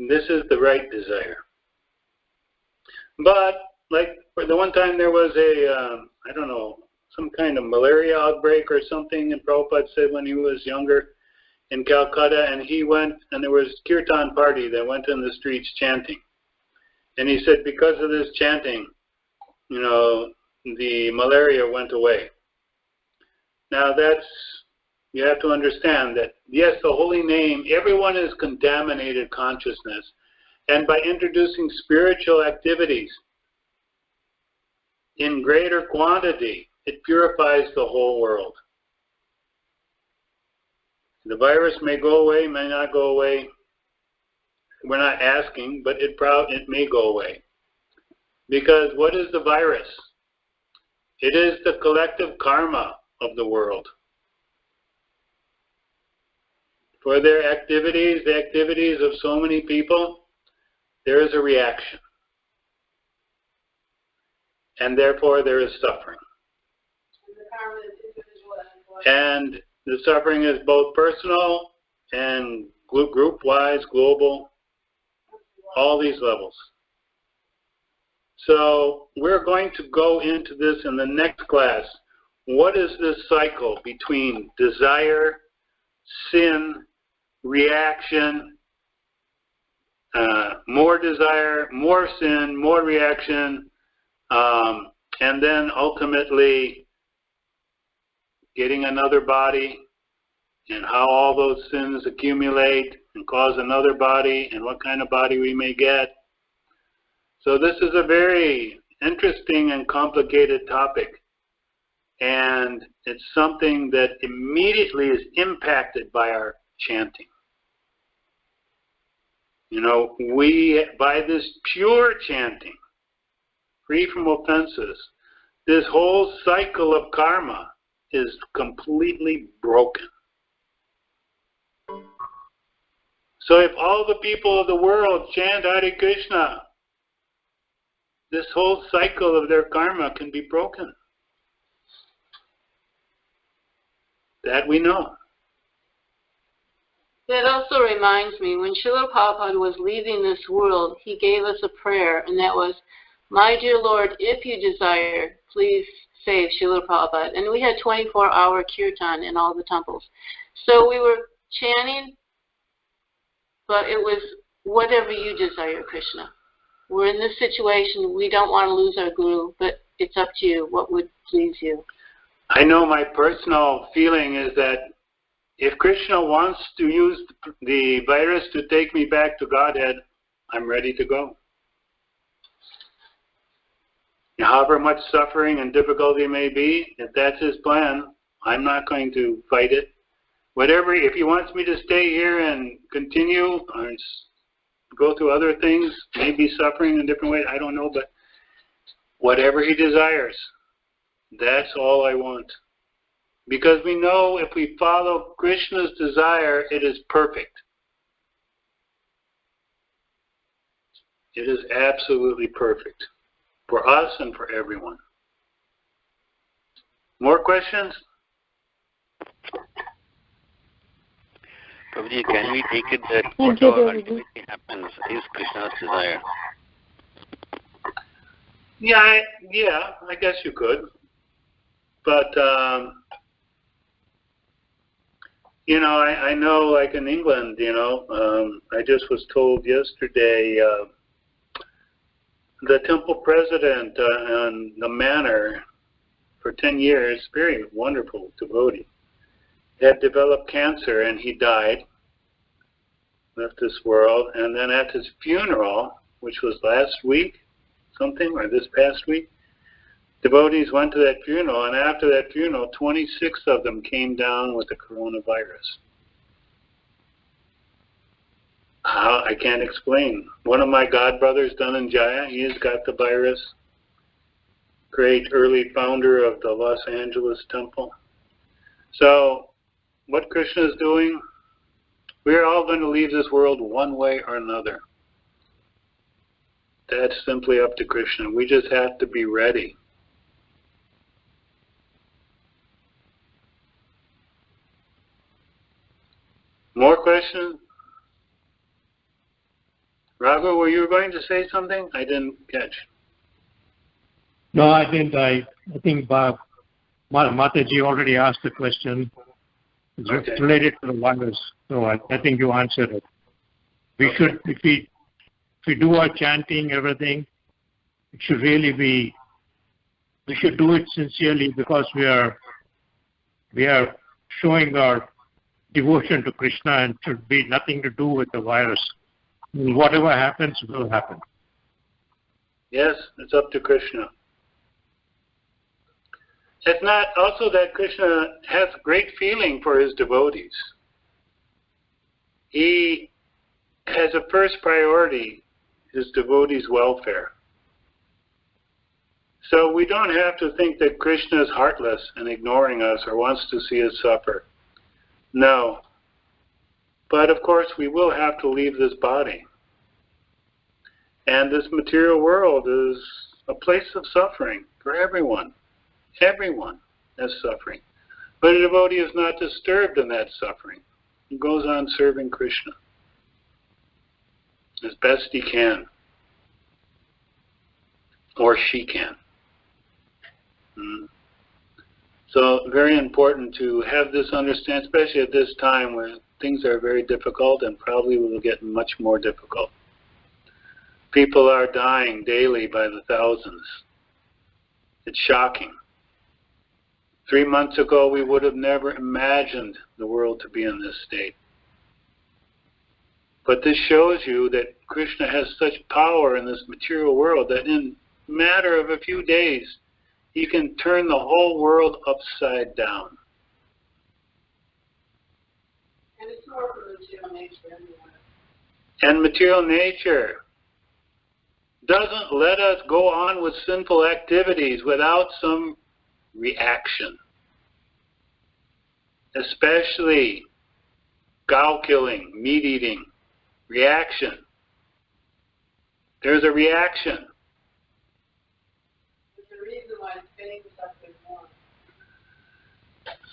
This is the right desire. But, like the one time there was some kind of malaria outbreak or something, and Prabhupada said when he was younger in Calcutta, and he went, and there was kirtan party that went in the streets chanting. And he said because of this chanting, the malaria went away. Now you have to understand that, yes, the holy name, everyone is contaminated consciousness, And by introducing spiritual activities in greater quantity, it purifies the whole world. The virus may go away, may not go away. We're not asking, but it may go away. Because what is the virus? It is the collective karma of the world. For their activities, the activities of so many people, there is a reaction. And therefore there is suffering. And the suffering is both personal and group-wise, global, all these levels. So we're going to go into this in the next class. What is this cycle between desire, sin, reaction, more desire, more sin, more reaction, and then ultimately getting another body, and how all those sins accumulate and cause another body, and what kind of body we may get. So this is a very interesting and complicated topic, and it's something that immediately is impacted by our chanting. You know, we, by this pure chanting, free from offenses, this whole cycle of karma is completely broken. So if all the people of the world chant Hare Krishna, this whole cycle of their karma can be broken. That we know. That also reminds me, when Śrīla Prabhupada was leaving this world, he gave us a prayer, and that was, "My dear Lord, if you desire, please save Śrīla Prabhupada." And we had 24-hour kirtan in all the temples. So we were chanting, but it was, whatever you desire, Krishna. We're in this situation, we don't want to lose our guru, but it's up to you, what would please you. I know my personal feeling is that if Krishna wants to use the virus to take me back to Godhead, I'm ready to go. However much suffering and difficulty may be, if that's his plan, I'm not going to fight it. Whatever, if he wants me to stay here and continue or go through other things, maybe suffering in different ways, I don't know, but whatever he desires, that's all I want. Because we know if we follow Krishna's desire, it is perfect. It is absolutely perfect for us and for everyone. More questions? Prabhuji, can we take it that whatever ultimately happens is Krishna's desire? Yeah, I guess you could. But, you know, I know, like in England, you know, I just was told yesterday, the temple president on the manor for 10 years, very wonderful devotee, had developed cancer and he died, left this world, and then at his funeral, which was last week, something, or this past week, devotees went to that funeral, and after that funeral, 26 of them came down with the coronavirus. I can't explain. One of my godbrothers, Dhananjaya, he has got the virus. Great early founder of the Los Angeles temple. So, what Krishna is doing, we're all going to leave this world one way or another. That's simply up to Krishna. We just have to be ready. More questions? Raghu, were you going to say something? I didn't catch. No, I didn't. I think Mataji already asked the question. It's okay. Related to the virus, so I think you answered it. We should, if we do our chanting, everything, it should really be. We should do it sincerely because we are showing our devotion to Krishna, and should be nothing to do with the virus. And whatever happens will happen. Yes, it's up to Krishna. It's not also that Krishna has great feeling for his devotees. He has a first priority, his devotees' welfare. So we don't have to think that Krishna is heartless and ignoring us or wants to see us suffer. No. But of course we will have to leave this body. And this material world is a place of suffering for everyone. Everyone has suffering. But a devotee is not disturbed in that suffering. He goes on serving Krishna as best he can. Or she can. So very important to have this understanding, especially at this time where things are very difficult and probably will get much more difficult. People are dying daily by the thousands. It's shocking. 3 months ago, we would have never imagined the world to be in this state. But this shows you that Krishna has such power in this material world that in a matter of a few days, he can turn the whole world upside down. And it's more for material nature anyway. And material nature doesn't let us go on with sinful activities without some reaction. Especially cow killing, meat eating, reaction. There's a reaction. There's a reason why Spain suffers more.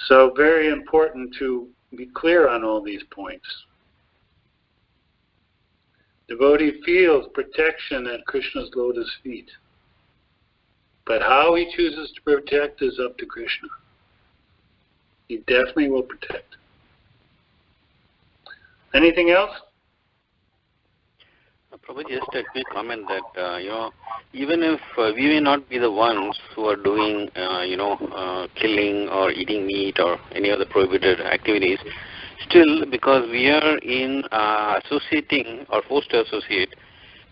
So very important to be clear on all these points. Devotee feels protection at Krishna's lotus feet. But how he chooses to protect is up to Krishna. He definitely will protect. Anything else? Prabhu, just a quick comment that, even if we may not be the ones who are doing, killing or eating meat or any other prohibited activities, still, because we are in associating or forced to associate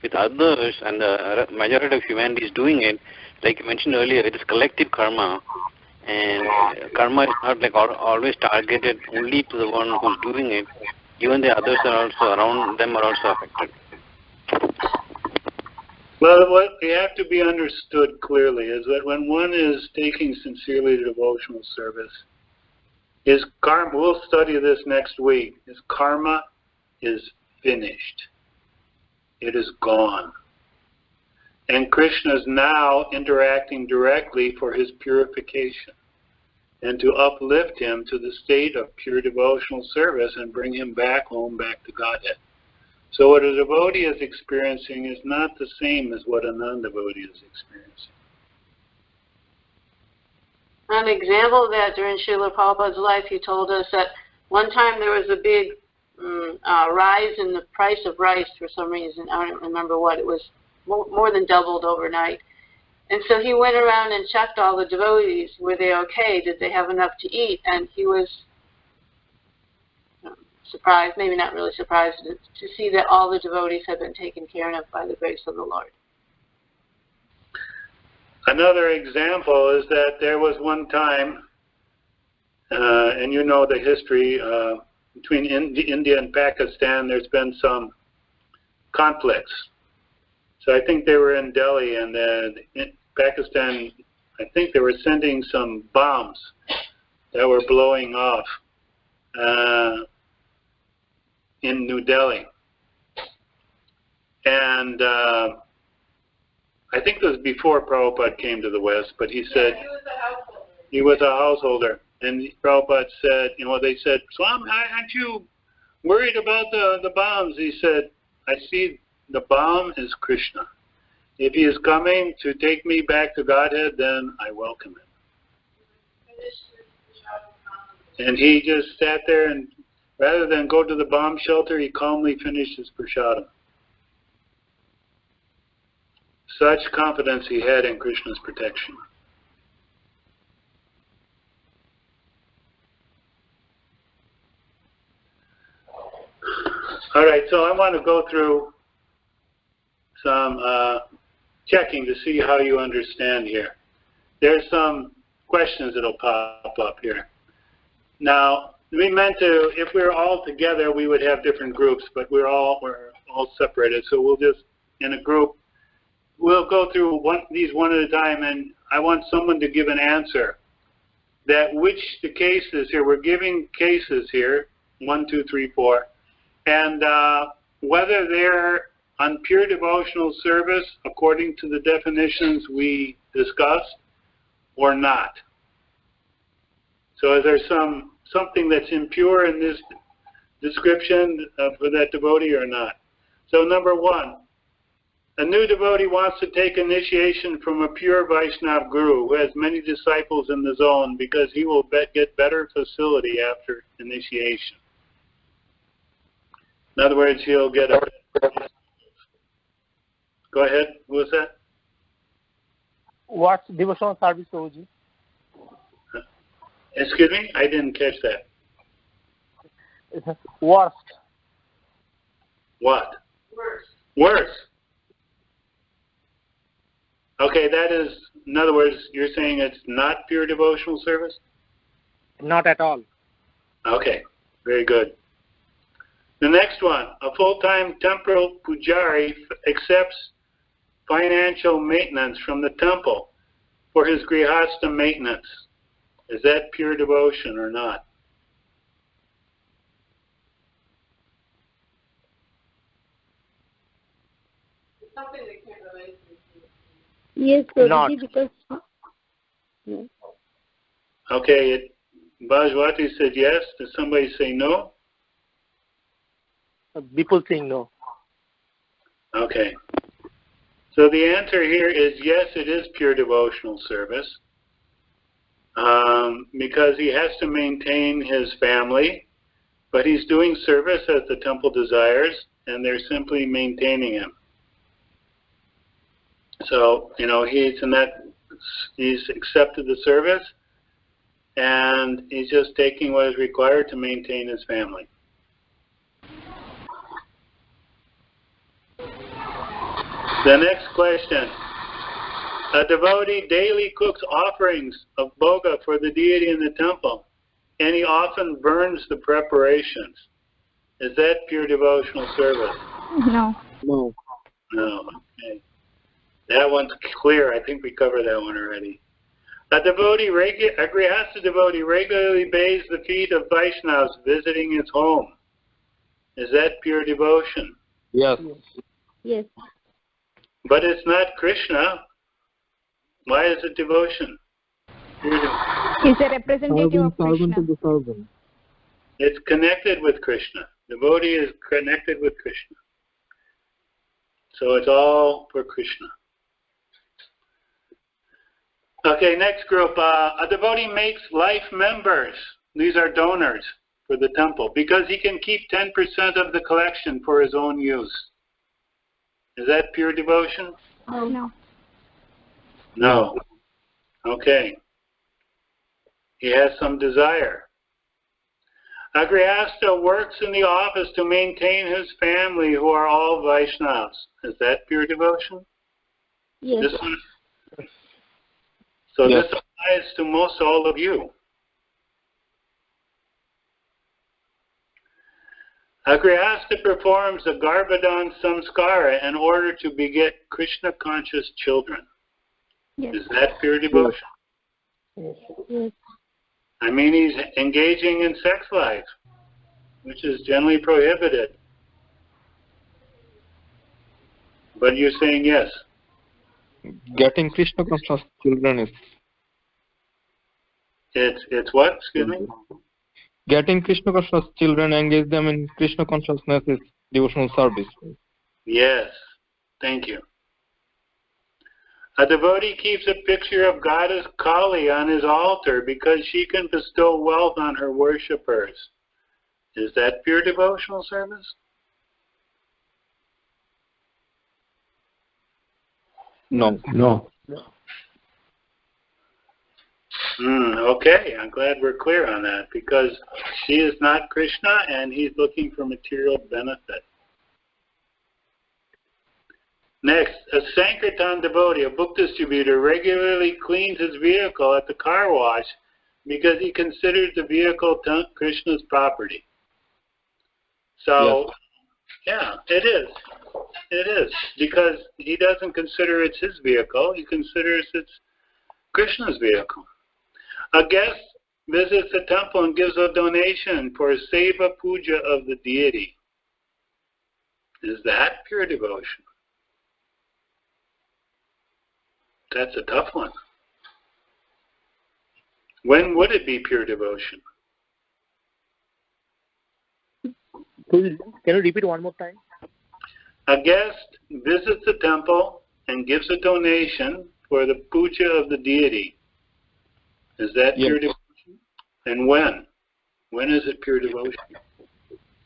with others and the majority of humanity is doing it, like you mentioned earlier, it is collective karma. And karma is not like always targeted only to the one who's doing it. Even the others are also around them are also affected. Well, what we have to be understood clearly is that when one is taking sincerely devotional service, his karma, we'll study this next week, his karma is finished. It is gone. And Krishna is now interacting directly for his purification and to uplift him to the state of pure devotional service and bring him back home, back to Godhead. So what a devotee is experiencing is not the same as what a non-devotee is experiencing. An example of that during Śrīla Prabhupada's life, he told us that one time there was a big rise in the price of rice for some reason. I don't remember what. It was more than doubled overnight. And so he went around and checked all the devotees. Were they okay? Did they have enough to eat? And he was surprised, maybe not really surprised, to see that all the devotees had been taken care of by the grace of the Lord. Another example is that there was one time, and you know the history, between India and Pakistan, there's been some conflicts. So I think they were in Delhi, and in Pakistan, I think they were sending some bombs that were blowing off in New Delhi. And I think it was before Prabhupada came to the West, but he said he was a householder. And Prabhupada said, they said, Swami, aren't you worried about the bombs? He said, I see the bomb is Krishna. If he is coming to take me back to Godhead, then I welcome him. And he just sat there, and rather than go to the bomb shelter, he calmly finished his prasadam. Such confidence he had in Krishna's protection. All right, so I want to go through checking to see how you understand here. There's some questions that'll pop up here. Now, we meant to, if we were all together, we would have different groups, but we're all separated. So we'll just, in a group, we'll go through these one at a time, and I want someone to give an answer. That which the cases here, we're giving cases here, 1, 2, 3, 4, and whether they're on pure devotional service according to the definitions we discussed or not. So is there something that's impure in this description for that devotee or not? So number 1, a new devotee wants to take initiation from a pure Vaishnava guru who has many disciples in the zone because he will get better facility after initiation. In other words, he'll get a... Go ahead. Who was that? What's devotional service, Prabhuji? Excuse me? I didn't catch that. Worst. What? Worse. Okay, that is, in other words, you're saying it's not pure devotional service? Not at all. Okay, very good. The next one, a full-time temporal pujari accepts financial maintenance from the temple for his grihastha maintenance. Is that pure devotion or not? Something that can't relate to. Yes, Prabhuji, because... No. Okay, Bhajwati said yes. Did somebody say no? People saying no. Okay. So the answer here is yes, it is pure devotional service. Because he has to maintain his family, but he's doing service as the temple desires, and they're simply maintaining him. So, he's accepted the service, and he's just taking what is required to maintain his family. The next question. A devotee daily cooks offerings of bhoga for the deity in the temple, and he often burns the preparations. Is that pure devotional service? No. No. No, okay. That one's clear. I think we covered that one already. A grihastha devotee regularly bathes the feet of Vaishnavas visiting his home. Is that pure devotion? Yes. Yes. But it's not Krishna. Why is it devotion? He's a representative of Krishna. It's connected with Krishna. Devotee is connected with Krishna. So it's all for Krishna. Okay, next group. A devotee makes life members. These are donors for the temple because he can keep 10% of the collection for his own use. Is that pure devotion? Oh, no. No. Okay. He has some desire. A grihastha works in the office to maintain his family who are all Vaishnavas. Is that pure devotion? Yes. So yes. This applies to most all of you. A grihastha performs a Garbhadan samskara in order to beget Krishna-conscious children. Yes. Is that pure devotion? Yes. I mean, he's engaging in sex life, which is generally prohibited. But you're saying yes. Getting Krishna conscious children is... It's what? Excuse me? Getting Krishna conscious children, engage them in Krishna consciousness is devotional service. Yes. Thank you. A devotee keeps a picture of Goddess Kali on his altar because she can bestow wealth on her worshippers. Is that pure devotional service? No. No. Okay, I'm glad we're clear on that because she is not Krishna and he's looking for material benefit. Next, a Sankirtan devotee, a book distributor, regularly cleans his vehicle at the car wash because he considers the vehicle Krishna's property. So, yeah, it is. It is. Because he doesn't consider it's his vehicle, he considers it's Krishna's vehicle. A guest visits the temple and gives a donation for a seva puja of the deity. Is that pure devotion? That's a tough one. When would it be pure devotion? Can you repeat one more time? A guest visits the temple and gives a donation for the puja of the deity. Is that pure devotion? And when? When is it pure devotion?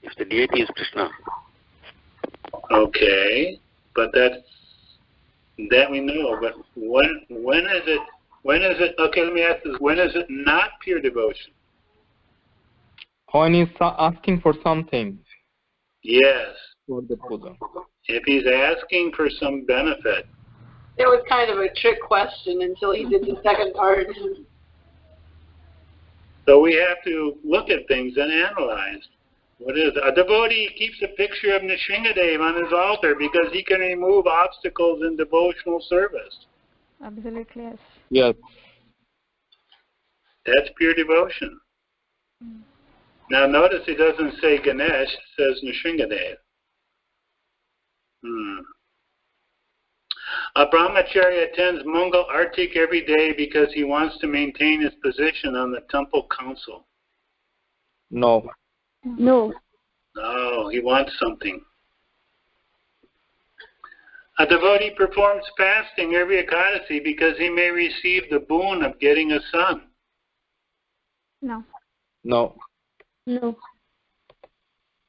If the deity is Krishna. Okay, but that we know. But when is it? When is it? Okay, let me ask this: when is it not pure devotion? When he's asking for something. Yes. For the puja. If he's asking for some benefit. It was kind of a trick question until he did the second part. So we have to look at things and analyze. What is it? A devotee keeps a picture of Nrsingadev on his altar because he can remove obstacles in devotional service. Absolutely, yes. Yes. That's pure devotion. Now notice he doesn't say Ganesh, it says Nrsingadev. A brahmachari attends Mangal Artik every day because he wants to maintain his position on the temple council. No. No. No, he wants something. A devotee performs fasting every Ekadasi because he may receive the boon of getting a son. No. No. No.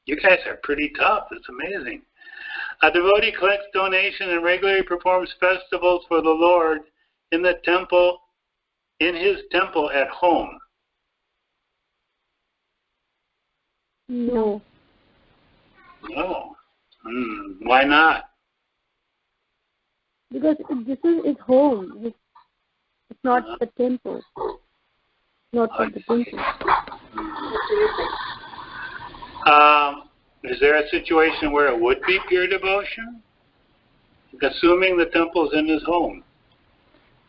You guys are pretty tough. It's amazing. A devotee collects donation and regularly performs festivals for the Lord in the temple, in his temple at home. No. No. Why not? Because this is his home. It's not the temple. Not for the temple. Is there a situation where it would be pure devotion? Assuming the temple is in his home.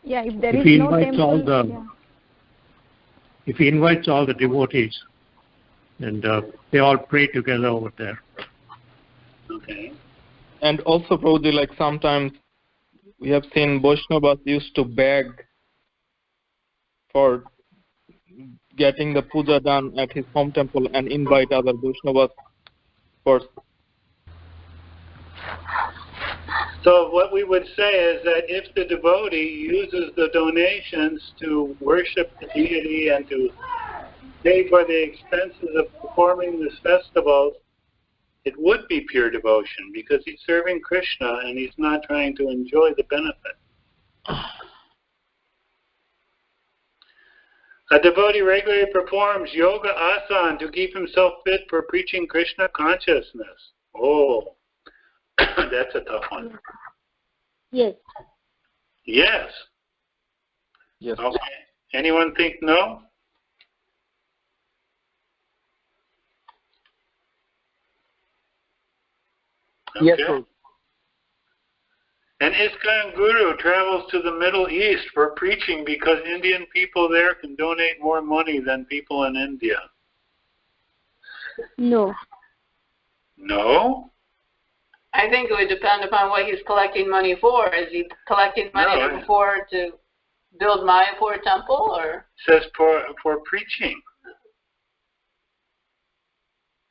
Yeah, if there If is he no invites temple. if he invites all the devotees and they all pray together over there. Okay. And also, Prabhuji, like sometimes we have seen Vaishnavas used to beg for getting the puja done at his home temple and invite other Vaishnavas for. So what we would say is that if the devotee uses the donations to worship the deity and to pay for the expenses of performing this festival, it would be pure devotion because he's serving Krishna and he's not trying to enjoy the benefit. A devotee regularly performs yoga asana to keep himself fit for preaching Krishna consciousness. Oh, that's a tough one. Yes. Yes. Yes. Okay. Anyone think no? Okay. Yes, sir. An ISKCON guru travels to the Middle East for preaching because Indian people there can donate more money than people in India. No. No? I think it would depend upon what he's collecting money for. Is he collecting money to build Mayapur temple, or? It says for preaching.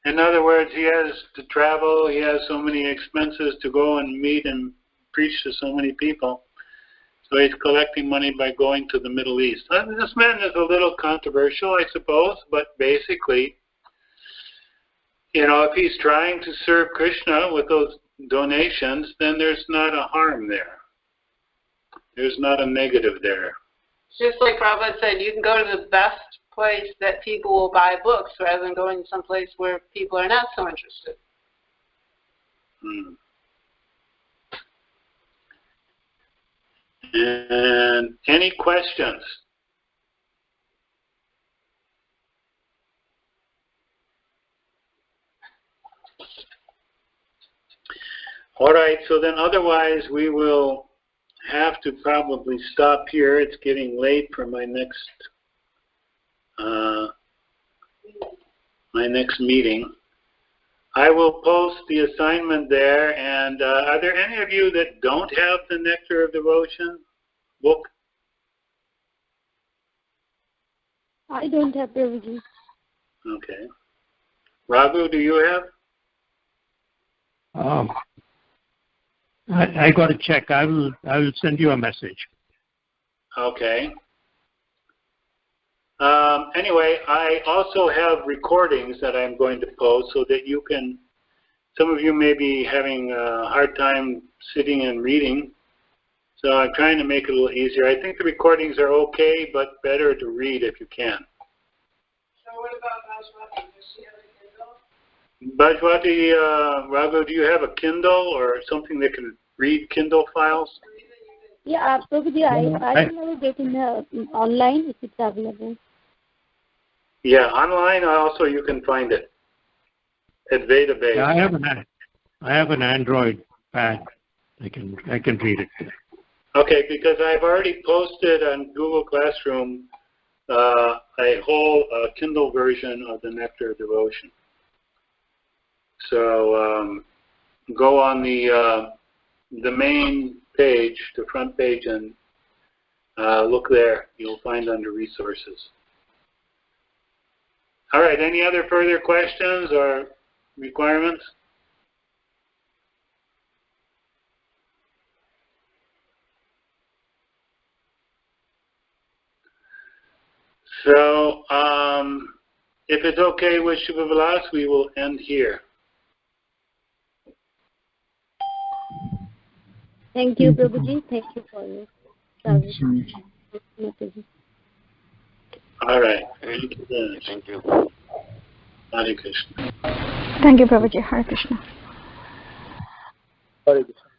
In other words, he has to travel, he has so many expenses to go and meet and preach to so many people. So he's collecting money by going to the Middle East. This man is a little controversial, I suppose, but basically, if he's trying to serve Krishna with those donations, then there's not a harm there. There's not a negative there. Just like Prabhupada said, you can go to the best place that people will buy books rather than going to some place where people are not so interested. And any questions? All right, so then otherwise we will have to probably stop here. It's getting late for my next meeting. I will post the assignment there, and are there any of you that don't have the Nectar of Devotion book? I don't have, Prabhuji. Okay. Raghu, do you have? I got to check. I will send you a message. Okay. Anyway, I also have recordings that I'm going to post so that you can, some of you may be having a hard time sitting and reading, so I'm trying to make it a little easier. I think the recordings are okay, but better to read if you can. So what about Bhajwati? Does she have a Kindle? Bhajwati, Raghu, do you have a Kindle or something that can read Kindle files? Yeah, Prabhuji, I will never get in online if it's available. Yeah, online also you can find it at Vedabase. Yeah, I have an Android pad. I can read it. Okay, because I've already posted on Google Classroom a whole Kindle version of the Nectar of Devotion. So go on the main page, the front page, and look there. You'll find under resources. All right, any other further questions or requirements? So if it's okay with Shubha Vilas, we will end here. Thank you, Prabhuji. Thank you for your service. All right. Thank you. Hare Krishna. Thank you, Prabhuji. Hare Krishna. Hare Krishna.